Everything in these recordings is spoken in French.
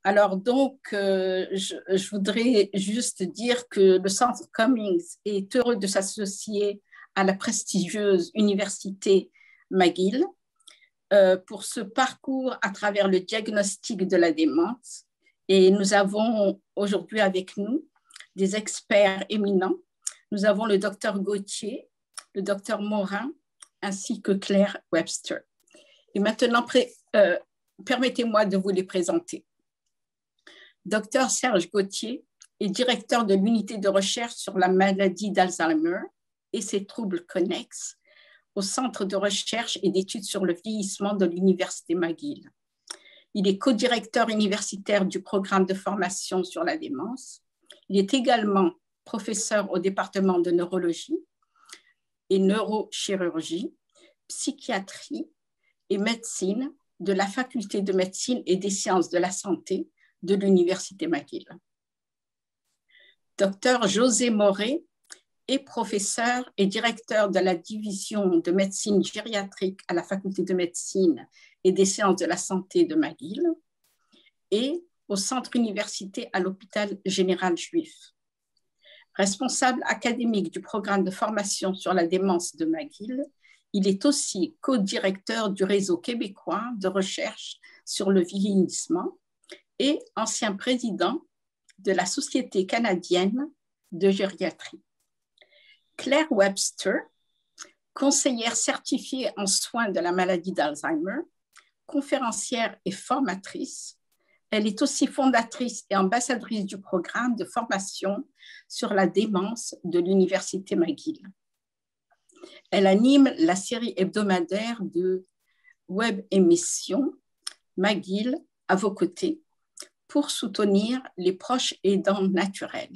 Alors donc, je voudrais juste dire que le Centre Cummings est heureux de s'associer à la prestigieuse Université McGill pour ce parcours à travers le diagnostic de la démence. Et nous avons aujourd'hui avec nous des experts éminents. Nous avons le docteur Gauthier, le docteur Morin, ainsi que Claire Webster. Et maintenant, permettez-moi de vous les présenter. Dr Serge Gauthier est directeur de l'unité de recherche sur la maladie d'Alzheimer et ses troubles connexes au Centre de recherche et d'études sur le vieillissement de l'Université McGill. Il est co-directeur universitaire du programme de formation sur la démence. Il est également professeur au département de neurologie et neurochirurgie, psychiatrie et médecine de la faculté de médecine et des sciences de la santé de l'Université McGill. Dr José Moré est professeur et directeur de la division de médecine gériatrique à la faculté de médecine et des sciences de la santé de McGill et au centre université à l'hôpital général juif. Responsable académique du programme de formation sur la démence de McGill, il est aussi co-directeur du réseau québécois de recherche sur le vieillissement et ancien président de la Société canadienne de gériatrie. Claire Webster, conseillère certifiée en soins de la maladie d'Alzheimer, conférencière et formatrice. Elle est aussi fondatrice et ambassadrice du programme de formation sur la démence de l'Université McGill. Elle anime la série hebdomadaire de web émissions McGill à vos côtés pour soutenir les proches aidants naturels.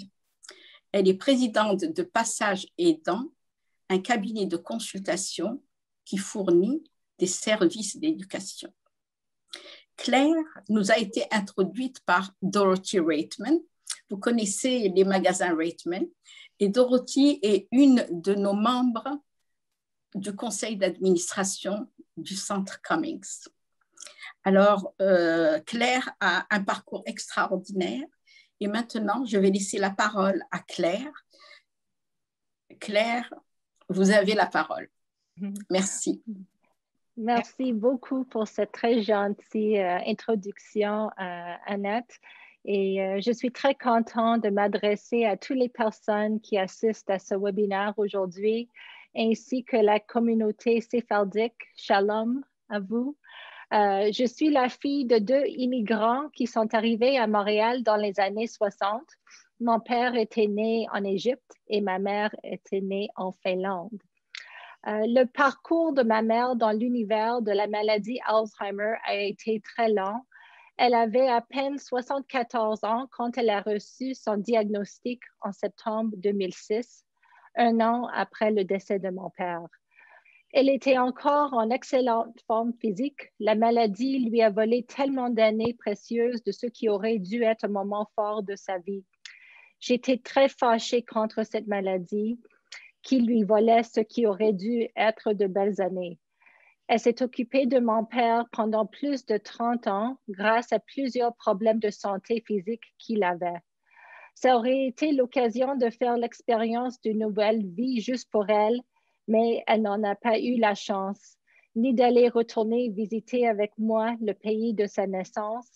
Elle est présidente de Passage Aidant, un cabinet de consultation qui fournit des services d'éducation. Claire nous a été introduite par Dorothy Reitman. Vous connaissez les magasins Reitman. Et Dorothy est une de nos membres du conseil d'administration du Centre Cummings. Alors, Claire a un parcours extraordinaire. Et maintenant, je vais laisser la parole à Claire. Claire, vous avez la parole. Merci. Merci beaucoup pour cette très gentille introduction, Annette. Et je suis très contente de m'adresser à toutes les personnes qui assistent à ce webinaire aujourd'hui, ainsi que la communauté séphardique. Shalom à vous. Je suis la fille de 2 immigrants qui sont arrivés à Montréal dans les années 60. Mon père était né en Égypte et ma mère était née en Finlande. Le parcours de ma mère dans l'univers de la maladie Alzheimer a été très long. Elle avait à peine 74 ans quand elle a reçu son diagnostic en septembre 2006, un an après le décès de mon père. Elle était encore en excellente forme physique. La maladie lui a volé tellement d'années précieuses de ce qui aurait dû être un moment fort de sa vie. J'étais très fâchée contre cette maladie qui lui volait ce qui aurait dû être de belles années. Elle s'est occupée de mon père pendant plus de 30 ans grâce à plusieurs problèmes de santé physique qu'il avait. Ça aurait été l'occasion de faire l'expérience d'une nouvelle vie juste pour elle, mais elle n'en a pas eu la chance, ni d'aller retourner visiter avec moi le pays de sa naissance.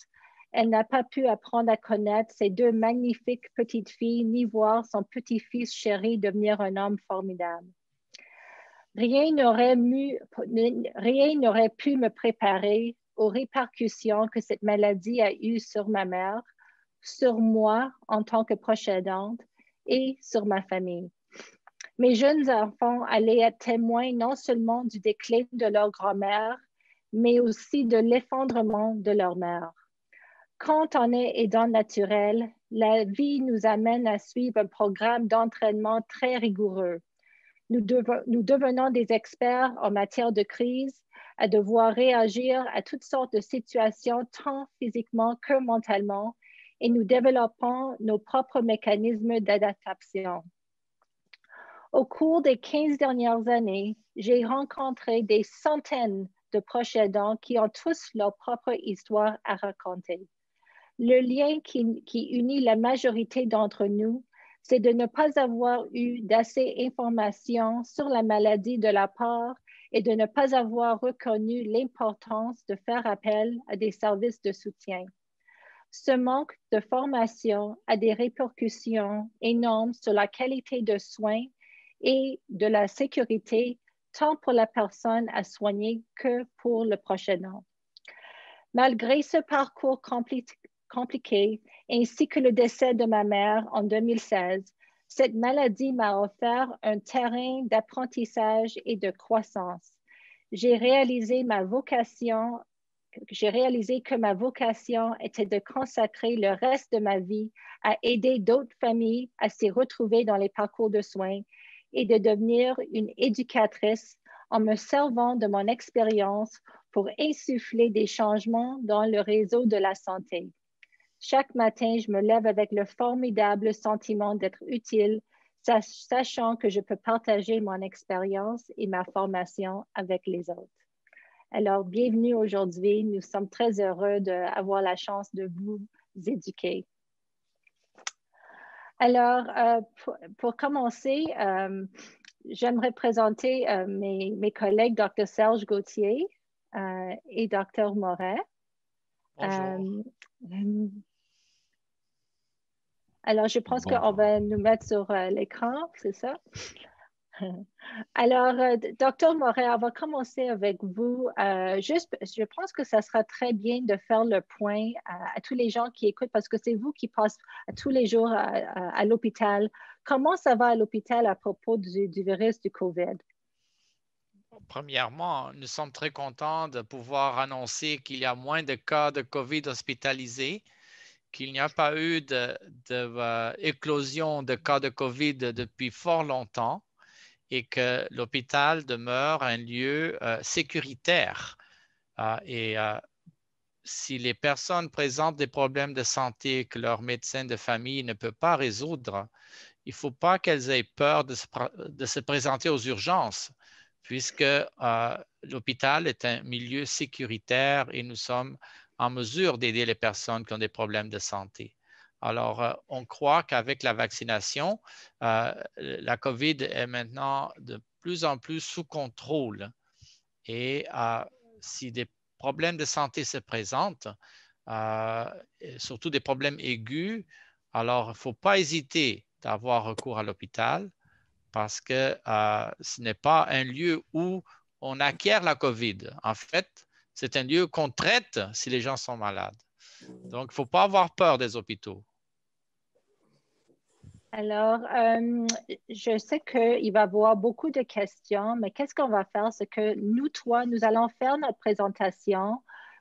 Elle n'a pas pu apprendre à connaître ses 2 magnifiques petites filles, ni voir son petit-fils chéri devenir un homme formidable. Rien n'aurait pu me préparer aux répercussions que cette maladie a eues sur ma mère, sur moi en tant que proche aidante et sur ma famille. Mes jeunes enfants allaient être témoins non seulement du déclin de leur grand-mère, mais aussi de l'effondrement de leur mère. Quand on est aidant naturel, la vie nous amène à suivre un programme d'entraînement très rigoureux. Nous devenons des experts en matière de crise, à devoir réagir à toutes sortes de situations, tant physiquement que mentalement, et nous développons nos propres mécanismes d'adaptation. Au cours des 15 dernières années, j'ai rencontré des centaines de proches aidants qui ont tous leur propre histoire à raconter. Le lien qui unit la majorité d'entre nous, c'est de ne pas avoir eu d'assez d'informations sur la maladie de la part et de ne pas avoir reconnu l'importance de faire appel à des services de soutien. Ce manque de formation a des répercussions énormes sur la qualité de soins et de la sécurité, tant pour la personne à soigner que pour le prochain. Malgré ce parcours compliqué, ainsi que le décès de ma mère en 2016, cette maladie m'a offert un terrain d'apprentissage et de croissance. J'ai réalisé que ma vocation était de consacrer le reste de ma vie à aider d'autres familles à s'y retrouver dans les parcours de soins et de devenir une éducatrice en me servant de mon expérience pour insuffler des changements dans le réseau de la santé. Chaque matin, je me lève avec le formidable sentiment d'être utile, sachant que je peux partager mon expérience et ma formation avec les autres. Alors, bienvenue aujourd'hui. Nous sommes très heureux d'avoir la chance de vous éduquer. Alors, pour commencer, j'aimerais présenter mes collègues Dr. Serge Gauthier et Dr. Moret. Bonjour. Alors, je pense qu'on va nous mettre sur l'écran, c'est ça? Alors, Dr. Moret, on va commencer avec vous. Je pense que ça sera très bien de faire le point à tous les gens qui écoutent parce que c'est vous qui passez tous les jours à l'hôpital. Comment ça va à l'hôpital à propos du virus du COVID? Premièrement, nous sommes très contents de pouvoir annoncer qu'il y a moins de cas de COVID hospitalisés, qu'il n'y a pas eu d'éclosion de cas de COVID depuis fort longtemps et que l'hôpital demeure un lieu sécuritaire. Si les personnes présentent des problèmes de santé que leur médecin de famille ne peut pas résoudre, il ne faut pas qu'elles aient peur de se présenter aux urgences, puisque l'hôpital est un milieu sécuritaire et nous sommes en mesure d'aider les personnes qui ont des problèmes de santé. Alors, on croit qu'avec la vaccination, la COVID est maintenant de plus en plus sous contrôle. Et si des problèmes de santé se présentent, surtout des problèmes aigus, alors il ne faut pas hésiter d'avoir recours à l'hôpital parce que ce n'est pas un lieu où on acquiert la COVID. En fait, c'est un lieu qu'on traite si les gens sont malades. Donc, il ne faut pas avoir peur des hôpitaux. Alors, je sais qu'il va y avoir beaucoup de questions, mais qu'est-ce qu'on va faire? C'est que nous allons faire notre présentation.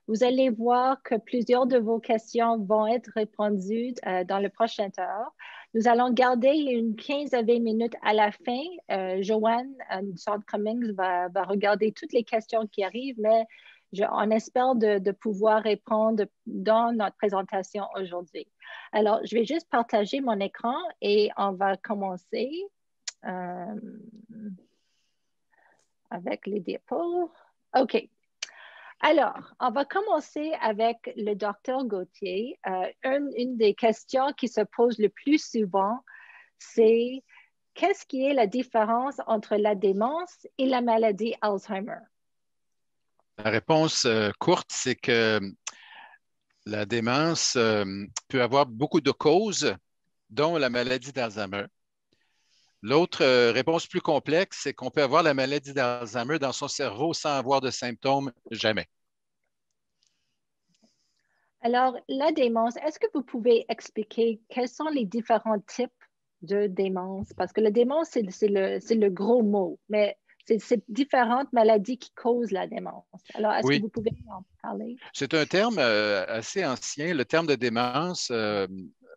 Vous allez voir que plusieurs de vos questions vont être répondues dans le prochain heure. Nous allons garder une 15 à 20 minutes à la fin. Joanne Cummings va regarder toutes les questions qui arrivent, mais on espère de pouvoir répondre dans notre présentation aujourd'hui. Alors, je vais juste partager mon écran et on va commencer avec les diapos. OK. Alors, on va commencer avec le docteur Gauthier. Une des questions qui se pose le plus souvent, c'est qu'est-ce qui est la différence entre la démence et la maladie Alzheimer? La réponse courte, c'est que la démence peut avoir beaucoup de causes, dont la maladie d'Alzheimer. L'autre réponse plus complexe, c'est qu'on peut avoir la maladie d'Alzheimer dans son cerveau sans avoir de symptômes, jamais. Alors, la démence, est-ce que vous pouvez expliquer quels sont les différents types de démence? Parce que la démence, c'est le gros mot, mais c'est différentes maladies qui causent la démence. Alors, est-ce que vous pouvez en parler? C'est un terme assez ancien. Le terme de démence,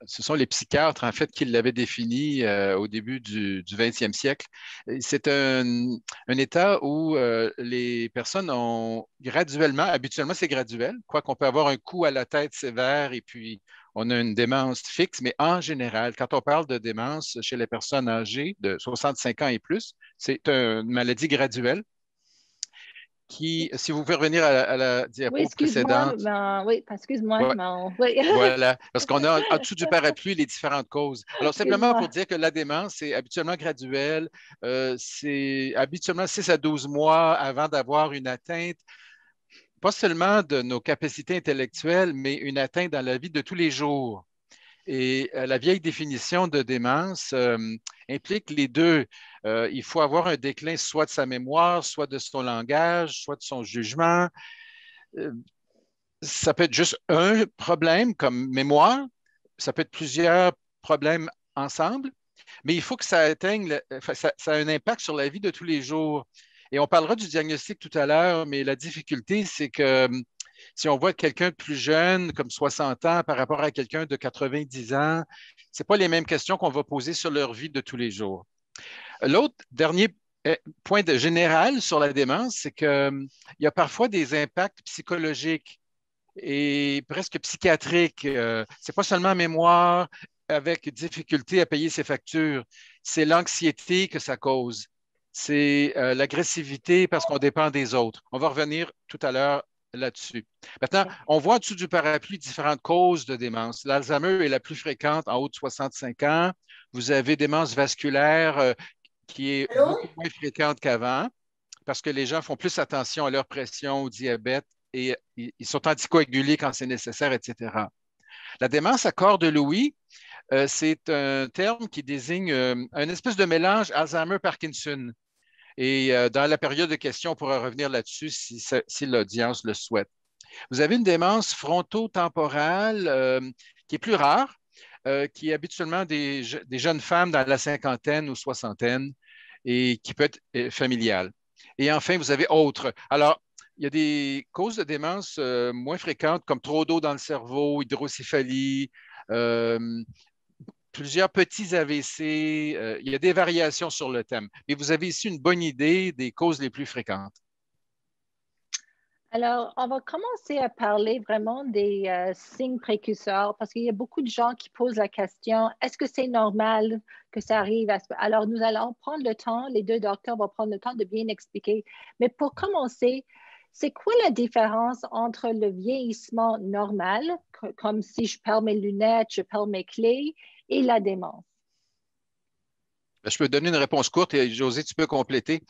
ce sont les psychiatres, en fait, qui l'avaient défini au début du 20e siècle. C'est un état où les personnes ont graduellement, habituellement c'est graduel, quoiqu'on peut avoir un coup à la tête sévère et puis on a une démence fixe, mais en général, quand on parle de démence chez les personnes âgées de 65 ans et plus, c'est une maladie graduelle. qui, si vous pouvez revenir à la Oui, diapo excuse-moi, précédente. oui, excuse-moi. Ouais, Oui. voilà, parce qu'on a en dessous du parapluie les différentes causes. Alors, simplement pour Excuse-moi. dire que la démence, c'est habituellement graduel, c'est habituellement 6 à 12 mois avant d'avoir une atteinte, pas seulement de nos capacités intellectuelles, mais une atteinte dans la vie de tous les jours. Et la vieille définition de démence implique les deux. Il faut avoir un déclin soit de sa mémoire, soit de son langage, soit de son jugement. Euh, Ça peut être juste un problème comme mémoire, ça peut être plusieurs problèmes ensemble, mais il faut que ça atteigne, ça a un impact sur la vie de tous les jours. Et on parlera du diagnostic tout à l'heure, mais la difficulté, c'est que si on voit quelqu'un de plus jeune, comme 60 ans, par rapport à quelqu'un de 90 ans, ce pas les mêmes questions qu'on va poser sur leur vie de tous les jours. L'autre dernier point général sur la démence, c'est qu'il y a parfois des impacts psychologiques et presque psychiatrique. C'est pas seulement mémoire avec difficulté à payer ses factures, c'est l'anxiété que ça cause. C'est l'agressivité parce qu'on dépend des autres. On va revenir tout à l'heure là-dessus. Maintenant, on voit en dessous du parapluie différentes causes de démence. L'Alzheimer est la plus fréquente en haut de 65 ans. Vous avez démence vasculaire qui est beaucoup moins fréquente qu'avant parce que les gens font plus attention à leur pression, au diabète et ils sont anticoagulés quand c'est nécessaire, etc. La démence à corps de Lewy, c'est un terme qui désigne un espèce de mélange Alzheimer-Parkinson. Et dans la période de questions, on pourra revenir là-dessus si l'audience le souhaite. Vous avez une démence frontotemporale qui est plus rare, qui est habituellement des jeunes femmes dans la cinquantaine ou soixantaine et qui peut être familiale. Et enfin, vous avez autre. Alors, il y a des causes de démence moins fréquentes, comme trop d'eau dans le cerveau, hydrocéphalie, plusieurs petits AVC. Il y a des variations sur le thème. Et vous avez ici une bonne idée des causes les plus fréquentes. Alors, on va commencer à parler vraiment des signes précurseurs parce qu'il y a beaucoup de gens qui posent la question, est-ce que c'est normal que ça arrive? Alors, nous allons prendre le temps, les deux docteurs vont prendre le temps de bien expliquer. Mais pour commencer, c'est quoi la différence entre le vieillissement normal, comme si je perds mes lunettes, je perds mes clés, et la démence? Je peux donner une réponse courte et José, tu peux compléter.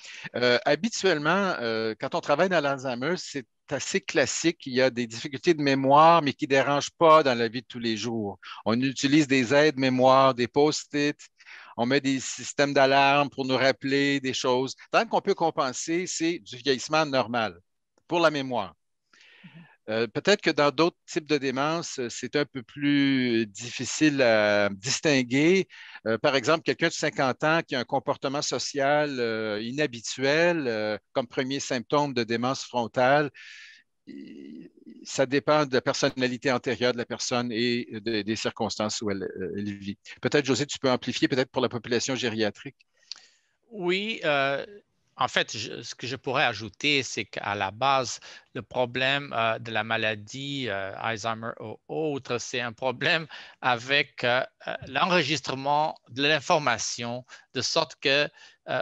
Habituellement, quand on travaille dans l'Alzheimer, c'est assez classique. Il y a des difficultés de mémoire, mais qui ne dérangent pas dans la vie de tous les jours. On utilise des aides mémoire, des post-it, on met des systèmes d'alarme pour nous rappeler des choses. Tant qu'on peut compenser, c'est du vieillissement normal pour la mémoire. Peut-être que dans d'autres types de démence, c'est un peu plus difficile à distinguer. Par exemple, quelqu'un de 50 ans qui a un comportement social inhabituel comme premier symptôme de démence frontale, ça dépend de la personnalité antérieure de la personne et des circonstances où elle vit. Peut-être, José, tu peux amplifier peut-être pour la population gériatrique. Oui, en fait, ce que je pourrais ajouter, c'est qu'à la base, le problème de la maladie Alzheimer ou autre, c'est un problème avec l'enregistrement de l'information, de sorte que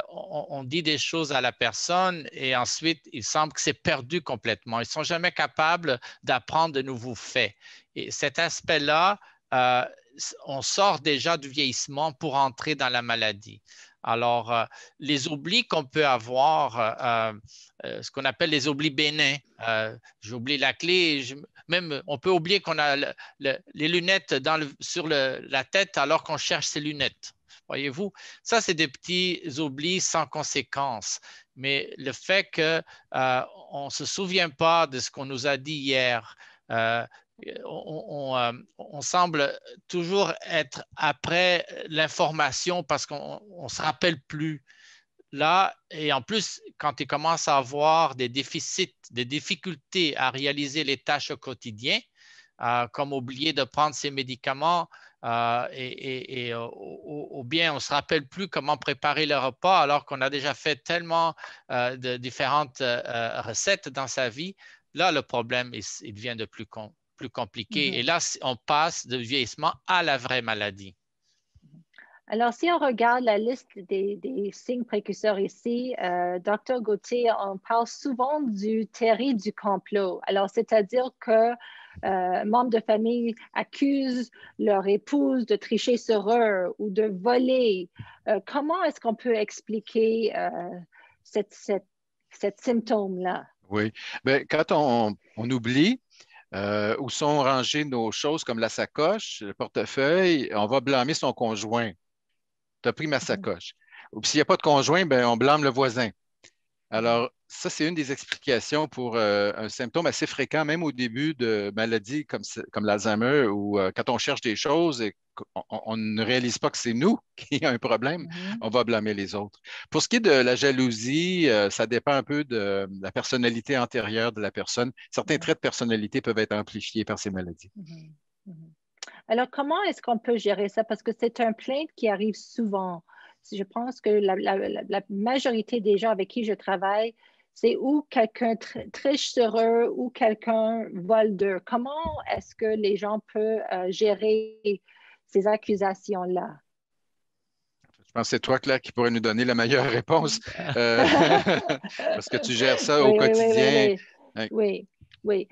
on dit des choses à la personne et ensuite, il semble que c'est perdu complètement. Ils ne sont jamais capables d'apprendre de nouveaux faits. Et cet aspect-là, on sort déjà du vieillissement pour entrer dans la maladie. Alors, les oublis qu'on peut avoir, ce qu'on appelle les oublis bénins, j'oublie la clé, même on peut oublier qu'on a les lunettes sur la tête alors qu'on cherche ses lunettes. Voyez-vous, ça, c'est des petits oublis sans conséquence. Mais le fait qu'on ne se souvient pas de ce qu'on nous a dit hier, on semble toujours être après l'information parce qu'on ne se rappelle plus. Là, et en plus, quand il commence à avoir des déficits, des difficultés à réaliser les tâches au quotidien, comme oublier de prendre ses médicaments, ou bien on ne se rappelle plus comment préparer le repas alors qu'on a déjà fait tellement de différentes recettes dans sa vie, là, le problème, il devient de plus compliqué. Et là, on passe de vieillissement à la vraie maladie. Alors, si on regarde la liste des signes précurseurs ici, Dr. Gauthier, on parle souvent du théorie du complot. Alors, c'est-à-dire que membres de famille accusent leur épouse de tricher sur eux ou de voler. Comment est-ce qu'on peut expliquer cette symptôme-là? Oui. Bien, quand on oublie où sont rangées nos choses comme la sacoche, le portefeuille, on va blâmer son conjoint. Tu as pris ma sacoche. Ou s'il n'y a pas de conjoint, ben, on blâme le voisin. Alors, ça, c'est une des explications pour un symptôme assez fréquent, même au début de maladies comme l'Alzheimer, où quand on cherche des choses et qu'on ne réalise pas que c'est nous qui avons un problème, on va blâmer les autres. Pour ce qui est de la jalousie, ça dépend un peu de la personnalité antérieure de la personne. Certains traits de personnalité peuvent être amplifiés par ces maladies. Alors, comment est-ce qu'on peut gérer ça? Parce que c'est une plainte qui arrive souvent. Je pense que la majorité des gens avec qui je travaille, c'est ou quelqu'un triche sur eux ou quelqu'un vole d'eux. Comment est-ce que les gens peuvent gérer ces accusations-là? Je pense que c'est toi, Claire, qui pourrais nous donner la meilleure réponse parce que tu gères ça au Oui, quotidien. oui. Oui,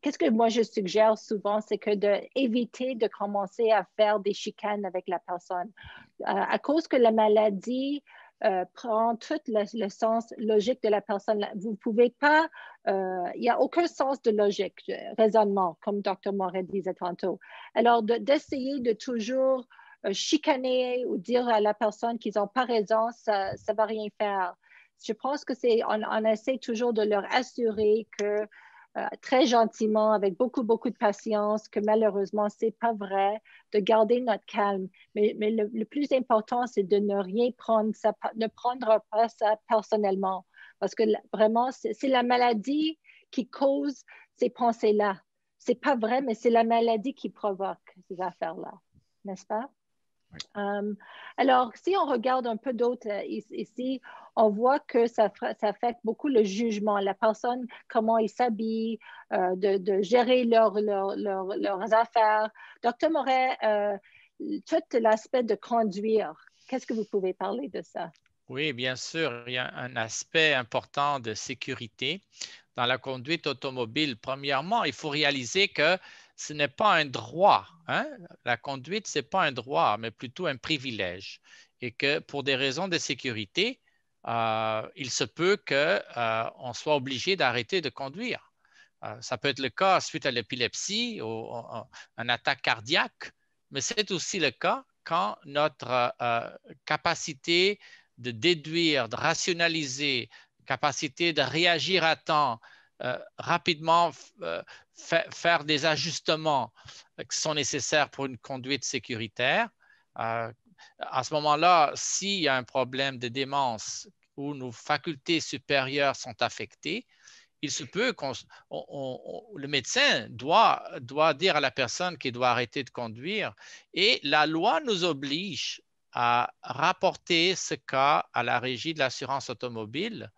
qu'est-ce que moi je suggère souvent, c'est que d'éviter de commencer à faire des chicanes avec la personne. À cause que la maladie prend tout le sens logique de la personne, vous ne pouvez pas, il n'y a aucun sens de logique, de raisonnement, comme Dr. Moret disait tantôt. Alors, d'essayer de toujours chicaner ou dire à la personne qu'ils n'ont pas raison, ça ne va rien faire. Je pense que on essaie toujours de leur assurer que très gentiment, avec beaucoup de patience, que malheureusement, ce n'est pas vrai, de garder notre calme. Mais le plus important, c'est de ne rien prendre, ne prendre pas ça personnellement. Parce que vraiment, c'est la maladie qui cause ces pensées-là. Ce n'est pas vrai, mais c'est la maladie qui provoque ces affaires-là, n'est-ce pas? Alors, si on regarde un peu d'autres ici, on voit que ça affecte beaucoup le jugement, la personne, comment ils s'habillent, de gérer leurs affaires. Docteur Moret, tout l'aspect de conduire, qu'est-ce que vous pouvez parler de ça? Oui, bien sûr, il y a un aspect important de sécurité dans la conduite automobile. Premièrement, il faut réaliser que ce n'est pas un droit. Hein? La conduite, ce n'est pas un droit, mais plutôt un privilège. Et que pour des raisons de sécurité, il se peut qu'on soit obligé d'arrêter de conduire. Ça peut être le cas suite à l'épilepsie ou une attaque cardiaque, mais c'est aussi le cas quand notre capacité de déduire, de rationaliser, capacité de réagir à temps, rapidement faire des ajustements qui sont nécessaires pour une conduite sécuritaire. À ce moment-là, s'il y a un problème de démence où nos facultés supérieures sont affectées, il se peut que le médecin doit dire à la personne qu'il doit arrêter de conduire et la loi nous oblige à rapporter ce cas à la régie de l'assurance automobile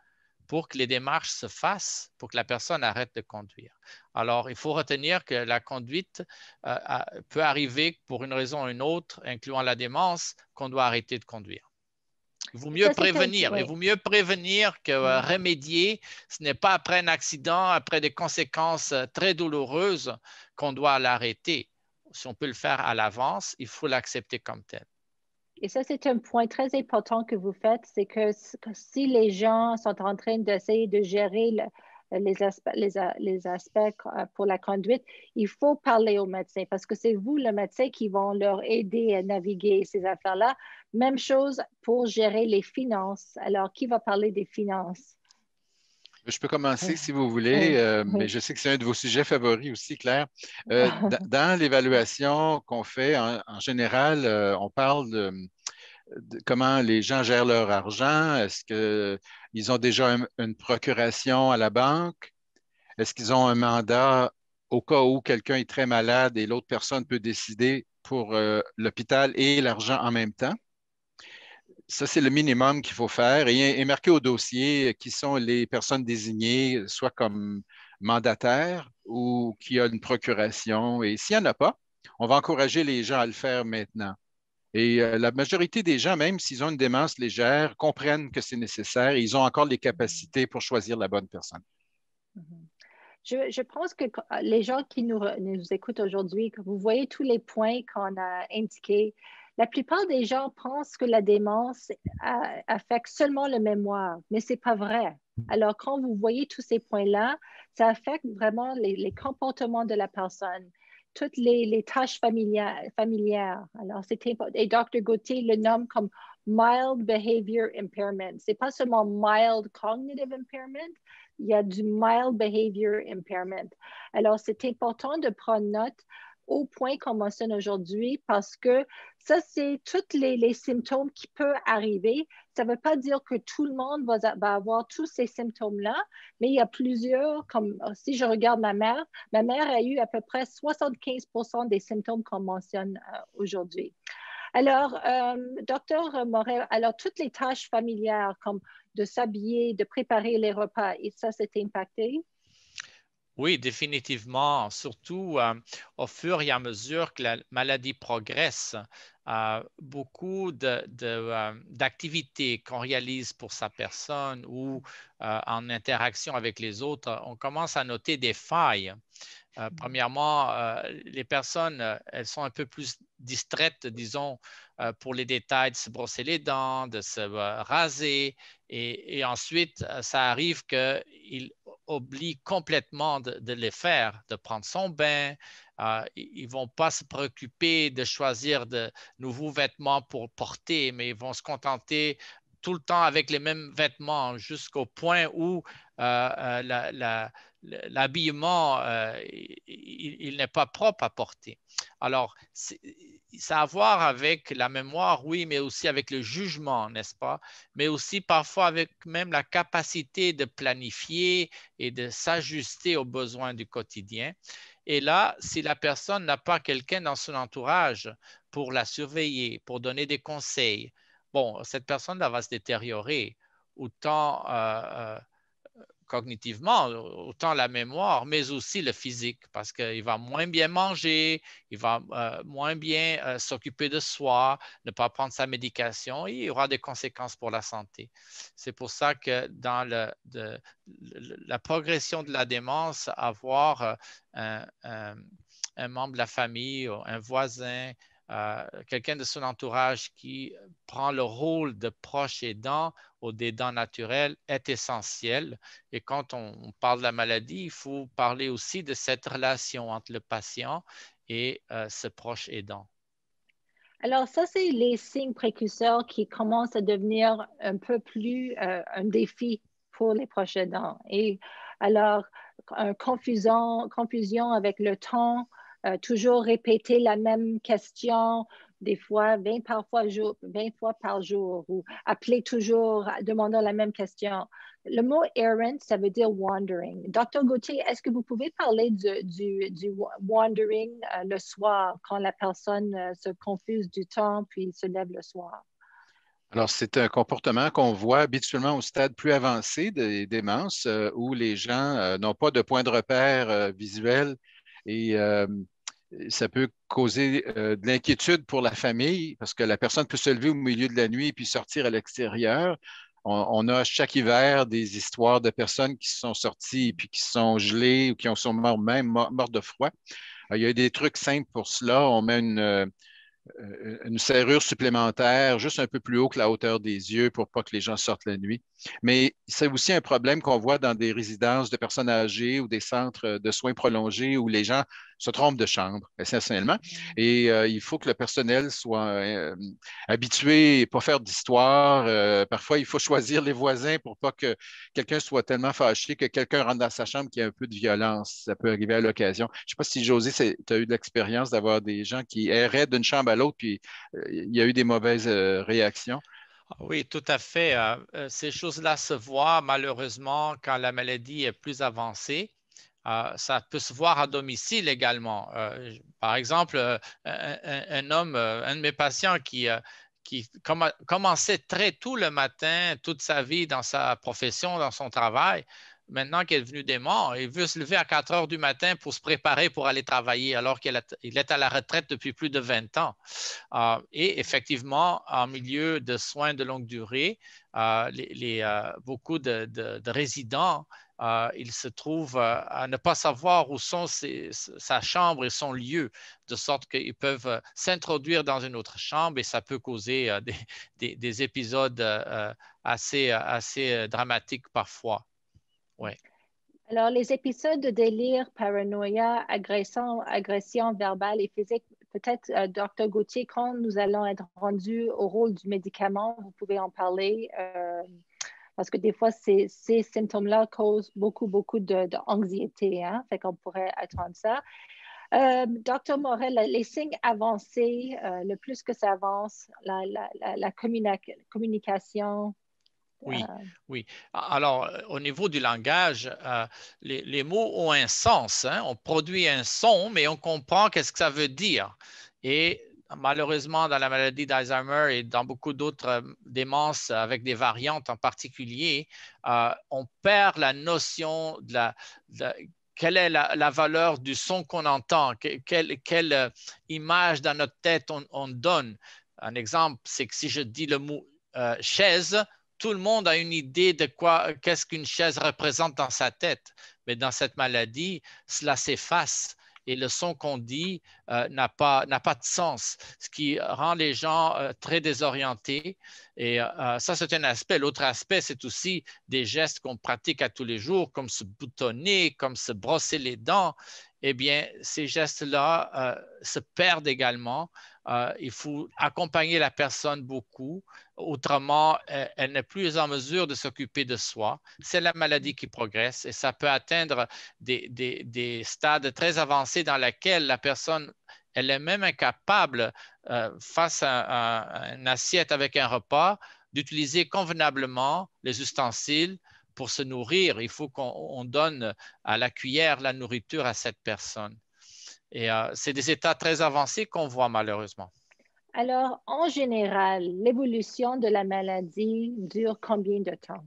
pour que les démarches se fassent, pour que la personne arrête de conduire. Alors, il faut retenir que la conduite peut arriver pour une raison ou une autre, incluant la démence, qu'on doit arrêter de conduire. Il vaut mieux prévenir. Oui. Il vaut mieux prévenir que remédier. Ce n'est pas après un accident, après des conséquences très douloureuses qu'on doit l'arrêter. Si on peut le faire à l'avance, il faut l'accepter comme tel. Et ça, c'est un point très important que vous faites, c'est que si les gens sont en train d'essayer de gérer les aspects pour la conduite, il faut parler au médecin parce que c'est vous, le médecin, qui vont leur aider à naviguer ces affaires-là. Même chose pour gérer les finances. Alors, qui va parler des finances? Je peux commencer si vous voulez, mais je sais que c'est un de vos sujets favoris aussi, Claire. Dans l'évaluation qu'on fait, en général, on parle de comment les gens gèrent leur argent. Est-ce qu'ils ont déjà une procuration à la banque? Est-ce qu'ils ont un mandat au cas où quelqu'un est très malade et l'autre personne peut décider pour l'hôpital et l'argent en même temps? Ça, c'est le minimum qu'il faut faire et marquer au dossier qui sont les personnes désignées, soit comme mandataires ou qui a une procuration. Et s'il n'y en a pas, on va encourager les gens à le faire maintenant. Et la majorité des gens, même s'ils ont une démence légère, comprennent que c'est nécessaire et ils ont encore les capacités pour choisir la bonne personne. Je pense que les gens qui nous écoutent aujourd'hui, que vous voyez tous les points qu'on a indiqués, la plupart des gens pensent que la démence affecte seulement le mémoire, mais ce n'est pas vrai. Alors, quand vous voyez tous ces points-là, ça affecte vraiment les comportements de la personne, toutes les tâches familières. Alors, et Dr. Gauthier le nomme comme mild behavior impairment. Ce n'est pas seulement mild cognitive impairment, il y a du mild behavior impairment. Alors, c'est important de prendre note au point qu'on mentionne aujourd'hui parce que ça, c'est tous les symptômes qui peuvent arriver. Ça ne veut pas dire que tout le monde va avoir tous ces symptômes-là, mais il y a plusieurs, comme si je regarde ma mère a eu à peu près 75% des symptômes qu'on mentionne aujourd'hui. Alors, docteur Morel, alors toutes les tâches familières comme de s'habiller, de préparer les repas, et ça, c'est impacté? Oui, définitivement, surtout au fur et à mesure que la maladie progresse, beaucoup d'activités qu'on réalise pour sa personne ou en interaction avec les autres, on commence à noter des failles. Premièrement, les personnes, elles sont un peu plus distraites, disons, pour les détails de se brosser les dents, de se raser. Et ensuite, ça arrive qu'ils oublient complètement de les faire, de prendre son bain. Ils ne vont pas se préoccuper de choisir de nouveaux vêtements pour porter, mais ils vont se contenter tout le temps avec les mêmes vêtements jusqu'au point où l'habillement, il n'est pas propre à porter. Alors, ça a à voir avec la mémoire, oui, mais aussi avec le jugement, n'est-ce pas? Mais aussi parfois avec même la capacité de planifier et de s'ajuster aux besoins du quotidien. Et là, si la personne n'a pas quelqu'un dans son entourage pour la surveiller, pour donner des conseils, bon, cette personne-là va se détériorer autant cognitivement, autant la mémoire, mais aussi le physique, parce qu'il va moins bien manger, il va moins bien s'occuper de soi, ne pas prendre sa médication, et il y aura des conséquences pour la santé. C'est pour ça que dans la progression de la démence, avoir un membre de la famille, un voisin, quelqu'un de son entourage qui prend le rôle de proche aidant ou d'aidant naturel est essentiel. Et quand on parle de la maladie, il faut parler aussi de cette relation entre le patient et ce proche aidant. Alors, ça, c'est les signes précurseurs qui commencent à devenir un peu plus un défi pour les proches aidants. Et alors, confusion avec le temps, toujours répéter la même question, des fois 20 fois par jour, ou appeler toujours, demandant la même question. Le mot errant, ça veut dire wandering. Dr. Gauthier, est-ce que vous pouvez parler du wandering le soir, quand la personne se confuse du temps puis se lève le soir? Alors, c'est un comportement qu'on voit habituellement au stade plus avancé des démences où les gens n'ont pas de point de repère visuel et ça peut causer de l'inquiétude pour la famille parce que la personne peut se lever au milieu de la nuit et puis sortir à l'extérieur. On a chaque hiver des histoires de personnes qui sont sorties et puis qui sont gelées ou qui sont mortes de froid. Il y a des trucs simples pour cela. On met une serrure supplémentaire juste un peu plus haut que la hauteur des yeux pour pas que les gens sortent la nuit. Mais c'est aussi un problème qu'on voit dans des résidences de personnes âgées ou des centres de soins prolongés où les gens se trompent de chambre, essentiellement. Et il faut que le personnel soit habitué et pas faire d'histoire. Parfois, il faut choisir les voisins pour pas que quelqu'un soit tellement fâché que quelqu'un rentre dans sa chambre qui a un peu de violence. Ça peut arriver à l'occasion. Je ne sais pas si, José, tu as eu de l'expérience d'avoir des gens qui erraient d'une chambre à l'autre, puis il y a eu des mauvaises réactions. Oui, tout à fait. Ces choses-là se voient malheureusement quand la maladie est plus avancée. Ça peut se voir à domicile également. Par exemple, un homme, un de mes patients qui commençait très tôt le matin, toute sa vie dans sa profession, dans son travail, maintenant qu'il est devenu dément, il veut se lever à 4 heures du matin pour se préparer pour aller travailler alors qu'il est à la retraite depuis plus de 20 ans. Et effectivement, en milieu de soins de longue durée, beaucoup de résidents, ils se trouvent à ne pas savoir où sont sa chambre et son lieu, de sorte qu'ils peuvent s'introduire dans une autre chambre et ça peut causer des épisodes assez dramatiques parfois. Ouais. Alors, les épisodes de délire, paranoïa, agression verbale et physique, peut-être, Dr. Gauthier, quand nous allons être rendus au rôle du médicament, vous pouvez en parler, parce que des fois, ces symptômes-là causent beaucoup d'anxiété, hein? Fait qu'on pourrait attendre ça. Dr. Morel, les signes avancés, le plus que ça avance, la communication. Oui. Alors, au niveau du langage, les mots ont un sens, hein? On produit un son, mais on comprend qu'est-ce que ça veut dire. Et malheureusement, dans la maladie d'Alzheimer et dans beaucoup d'autres démences avec des variantes en particulier, on perd la notion quelle est la valeur du son qu'on entend, quelle image dans notre tête on donne. Un exemple, c'est que si je dis le mot chaise, tout le monde a une idée de qu'est-ce qu'une chaise représente dans sa tête. Mais dans cette maladie, cela s'efface et le son qu'on dit n'a pas de sens, ce qui rend les gens très désorientés. Et ça, c'est un aspect. L'autre aspect, c'est aussi des gestes qu'on pratique à tous les jours, comme se boutonner, comme se brosser les dents. Eh bien, ces gestes-là se perdent également. Il faut accompagner la personne beaucoup. Autrement, elle n'est plus en mesure de s'occuper de soi. C'est la maladie qui progresse et ça peut atteindre des stades très avancés dans lesquels la personne, elle est même incapable, face à une assiette avec un repas, d'utiliser convenablement les ustensiles pour se nourrir. Il faut qu'on donne à la cuillère la nourriture à cette personne. Et c'est des états très avancés qu'on voit malheureusement. Alors, en général, l'évolution de la maladie dure combien de temps?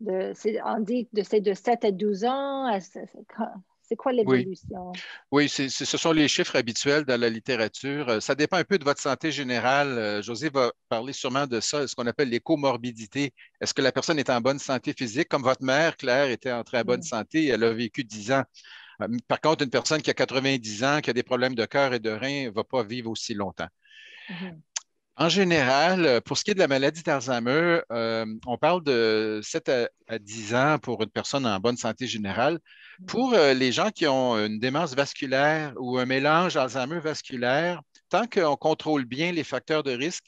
On dit que c'est de 7 à 12 ans. C'est quoi l'évolution? Oui, ce sont les chiffres habituels dans la littérature. Ça dépend un peu de votre santé générale. José va parler sûrement de ça, ce qu'on appelle les comorbidités. Est-ce que la personne est en bonne santé physique? Comme votre mère, Claire, était en très bonne santé, elle a vécu 10 ans. Par contre, une personne qui a 90 ans, qui a des problèmes de cœur et de rein, ne va pas vivre aussi longtemps. En général, pour ce qui est de la maladie d'Alzheimer, on parle de 7 à 10 ans pour une personne en bonne santé générale. Pour les gens qui ont une démence vasculaire ou un mélange Alzheimer vasculaire, tant qu'on contrôle bien les facteurs de risque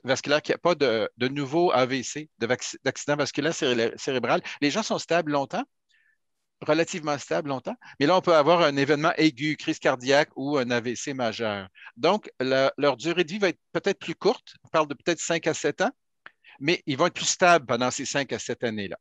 vasculaire, qu'il n'y a pas de nouveau AVC, d'accident vasculaire cérébral, les gens sont stables longtemps, relativement stable longtemps, mais là, on peut avoir un événement aigu, crise cardiaque ou un AVC majeur. Donc, leur durée de vie va être peut-être plus courte, on parle de peut-être 5 à 7 ans, mais ils vont être plus stables pendant ces 5 à 7 années-là.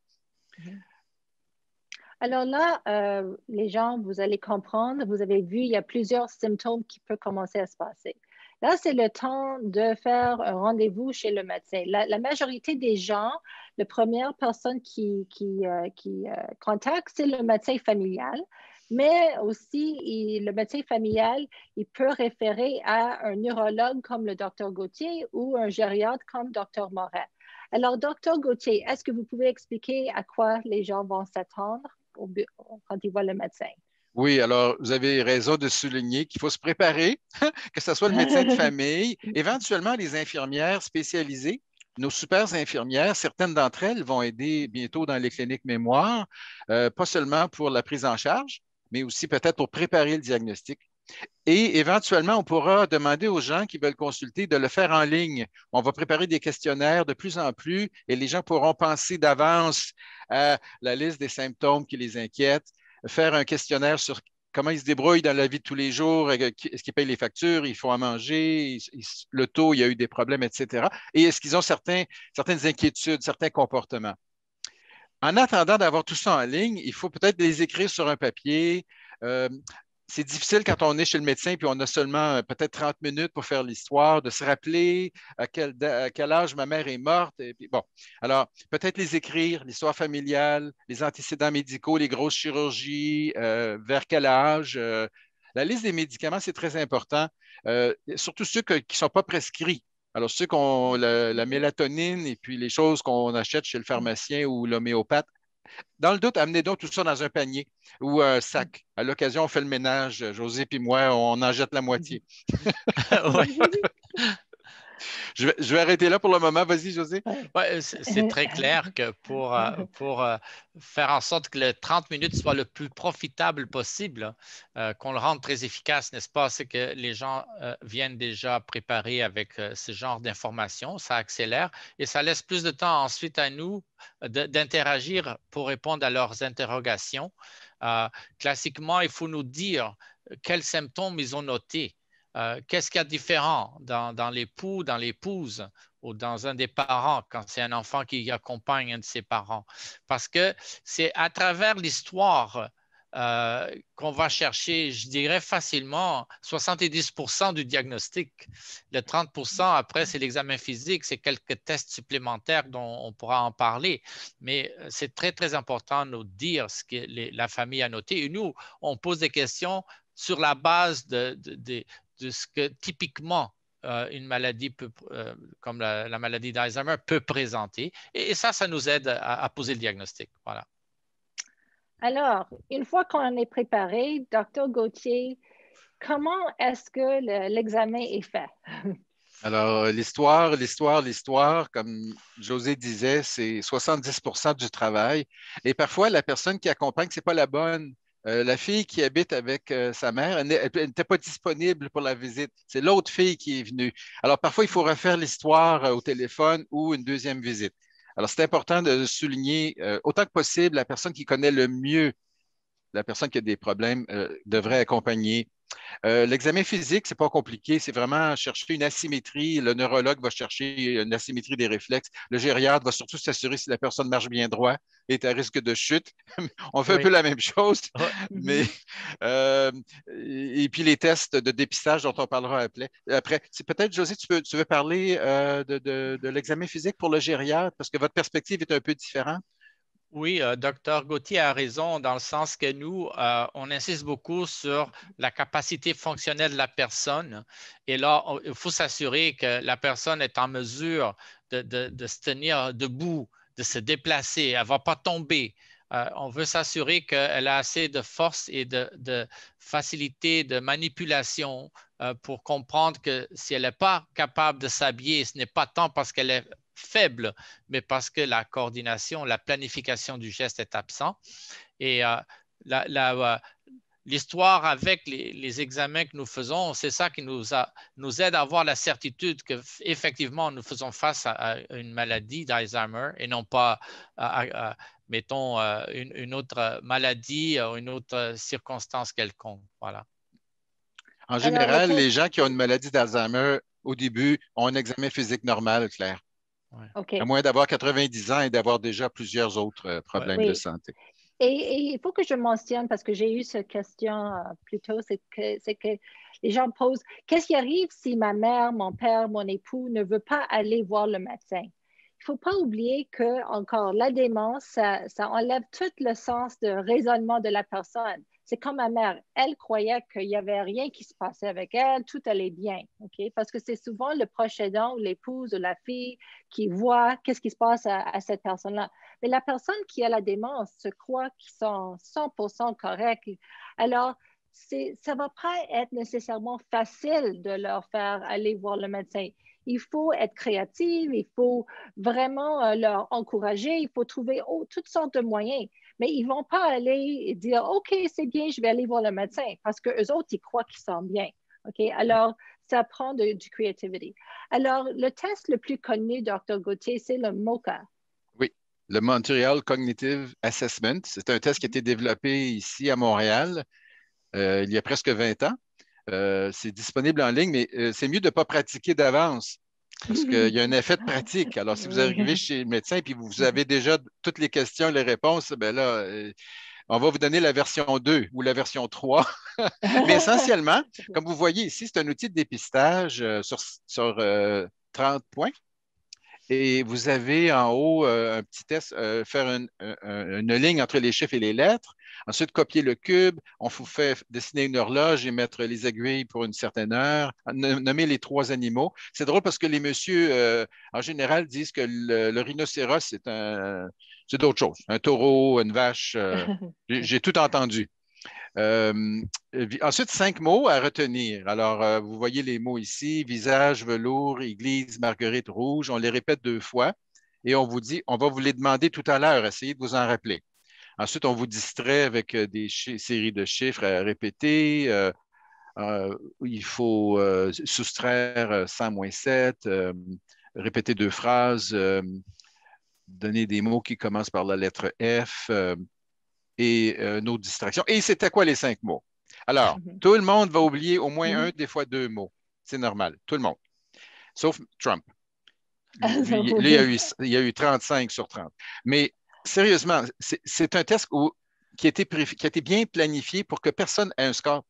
Alors là, les gens, vous allez comprendre, vous avez vu, il y a plusieurs symptômes qui peuvent commencer à se passer. Là, c'est le temps de faire un rendez-vous chez le médecin. La majorité des gens, la première personne qui contacte, c'est le médecin familial. Mais aussi, le médecin familial, il peut référer à un neurologue comme le Dr. Gauthier ou un gériatre comme Dr. Morel. Alors, Dr. Gauthier, est-ce que vous pouvez expliquer à quoi les gens vont s'attendre quand ils voient le médecin? Oui, alors vous avez raison de souligner qu'il faut se préparer, que ce soit le médecin de famille, éventuellement les infirmières spécialisées, nos super infirmières, certaines d'entre elles vont aider bientôt dans les cliniques mémoire, pas seulement pour la prise en charge, mais aussi peut-être pour préparer le diagnostic. Et éventuellement, on pourra demander aux gens qui veulent consulter de le faire en ligne. On va préparer des questionnaires de plus en plus et les gens pourront penser d'avance à la liste des symptômes qui les inquiètent, faire un questionnaire sur comment ils se débrouillent dans la vie de tous les jours, est-ce qu'ils payent les factures, ils font à manger, le taux, il y a eu des problèmes, etc. Et est-ce qu'ils ont certaines inquiétudes, certains comportements. En attendant d'avoir tout ça en ligne, il faut peut-être les écrire sur un papier, c'est difficile quand on est chez le médecin puis on a seulement peut-être 30 minutes pour faire l'histoire, de se rappeler à quel âge ma mère est morte. Et puis, bon, alors peut-être les écrire, l'histoire familiale, les antécédents médicaux, les grosses chirurgies, vers quel âge. La liste des médicaments, c'est très important, surtout ceux qui ne sont pas prescrits. Alors, ceux qui ont la mélatonine et puis les choses qu'on achète chez le pharmacien ou l'homéopathe, dans le doute, amenez donc tout ça dans un panier ou un sac. À l'occasion, on fait le ménage, José puis moi, on en jette la moitié. Oui. Je vais arrêter là pour le moment. Vas-y, José. Ouais, c'est très clair que pour faire en sorte que le 30 minutes soit le plus profitable possible, qu'on le rende très efficace, n'est-ce pas? C'est que les gens viennent déjà préparés avec ce genre d'informations. Ça accélère et ça laisse plus de temps ensuite à nous d'interagir pour répondre à leurs interrogations. Classiquement, il faut nous dire quels symptômes ils ont notés. Qu'est-ce qu'il y a de différent dans l'époux, dans l'épouse ou dans un des parents quand c'est un enfant qui accompagne un de ses parents? Parce que c'est à travers l'histoire qu'on va chercher, je dirais facilement, 70% du diagnostic. Le 30% après, c'est l'examen physique, c'est quelques tests supplémentaires dont on pourra en parler. Mais c'est très, très important de nous dire ce que la famille a noté. Et nous, on pose des questions sur la base de ce que typiquement une maladie comme la maladie d'Alzheimer peut présenter. Et ça nous aide à poser le diagnostic. Voilà. Alors, une fois qu'on est préparé, Dr. Gauthier, comment est-ce que l'examen est fait? Alors, l'histoire, comme José disait, c'est 70% du travail. Et parfois, la personne qui accompagne, ce n'est pas la bonne. La fille qui habite avec sa mère, elle n'était pas disponible pour la visite. C'est l'autre fille qui est venue. Alors, parfois, il faut refaire l'histoire au téléphone ou une deuxième visite. Alors, c'est important de souligner autant que possible la personne qui connaît le mieux la personne qui a des problèmes devrait accompagner. L'examen physique, ce n'est pas compliqué, c'est vraiment chercher une asymétrie. Le neurologue va chercher une asymétrie des réflexes. Le gériatre va surtout s'assurer si la personne marche bien droit et est à risque de chute. On fait un peu la même chose, mais et puis les tests de dépistage dont on parlera après. C'est peut-être, José, tu veux parler de l'examen physique pour le gériatre parce que votre perspective est un peu différente. Oui, Dr. Gauthier a raison dans le sens que nous, on insiste beaucoup sur la capacité fonctionnelle de la personne. Et là, il faut s'assurer que la personne est en mesure de se tenir debout, de se déplacer, elle ne va pas tomber. On veut s'assurer qu'elle a assez de force et de facilité de manipulation pour comprendre que si elle n'est pas capable de s'habiller, ce n'est pas tant parce qu'elle est faible, mais parce que la coordination, la planification du geste est absent. Et l'histoire avec les examens que nous faisons, c'est ça qui nous aide à avoir la certitude qu'effectivement, nous faisons face à une maladie d'Alzheimer et non pas mettons, une autre maladie ou une autre circonstance quelconque. Voilà. En général, les gens qui ont une maladie d'Alzheimer, au début, ont un examen physique normal, Claire. Ouais. Okay. À moins d'avoir 90 ans et d'avoir déjà plusieurs autres problèmes de santé. Et il faut que je mentionne, parce que j'ai eu cette question plus tôt, c'est que les gens posent, qu'est-ce qui arrive si ma mère, mon père, mon époux ne veut pas aller voir le médecin? Il ne faut pas oublier que, encore, la démence, ça enlève tout le sens de raisonnement de la personne. C'est comme ma mère, elle croyait qu'il n'y avait rien qui se passait avec elle, tout allait bien, okay? Parce que c'est souvent le proche aidant ou l'épouse ou la fille qui voit qu'est-ce qui se passe à cette personne-là. Mais la personne qui a la démence se croit qu'ils sont 100% corrects. Alors, ça ne va pas être nécessairement facile de leur faire aller voir le médecin. Il faut être créatif, il faut vraiment leur encourager, il faut trouver toutes sortes de moyens. Mais ils ne vont pas aller et dire, OK, c'est bien, je vais aller voir le médecin, parce qu'eux autres, ils croient qu'ils sont bien. OK? Alors, ça prend du creativity. Alors, le test le plus connu, Dr. Gauthier, c'est le MOCA. Oui, le Montreal Cognitive Assessment. C'est un test qui a été développé ici à Montréal il y a presque 20 ans. C'est disponible en ligne, mais c'est mieux de ne pas pratiquer d'avance parce qu'il y a un effet de pratique. Alors, si vous arrivez chez le médecin et puis vous avez déjà toutes les questions, les réponses, ben là, On va vous donner la version 2 ou la version 3. Mais essentiellement, comme vous voyez ici, c'est un outil de dépistage sur 30 points. Et vous avez en haut un petit test, faire une ligne entre les chiffres et les lettres. Ensuite, copier le cube. On vous fait dessiner une horloge et mettre les aiguilles pour une certaine heure. Nommer les 3 animaux. C'est drôle parce que les messieurs, en général, disent que le rhinocéros, c'est d'autres choses. Un taureau, une vache. J'ai tout entendu. Ensuite, 5 mots à retenir. Alors, vous voyez les mots ici, visage, velours, église, marguerite rouge. On les répète 2 fois et on vous dit, on va vous les demander tout à l'heure. Essayez de vous en rappeler. Ensuite, on vous distrait avec des séries de chiffres à répéter. Il faut soustraire 100 moins 7, répéter 2 phrases, donner des mots qui commencent par la lettre F. Et une autre distraction. Et c'était quoi les 5 mots? Alors, tout le monde va oublier au moins un, des fois 2 mots. C'est normal, tout le monde. Sauf Trump. Lui, il y a eu 35 sur 30. Mais sérieusement, c'est un test qui a été bien planifié pour que personne ait un score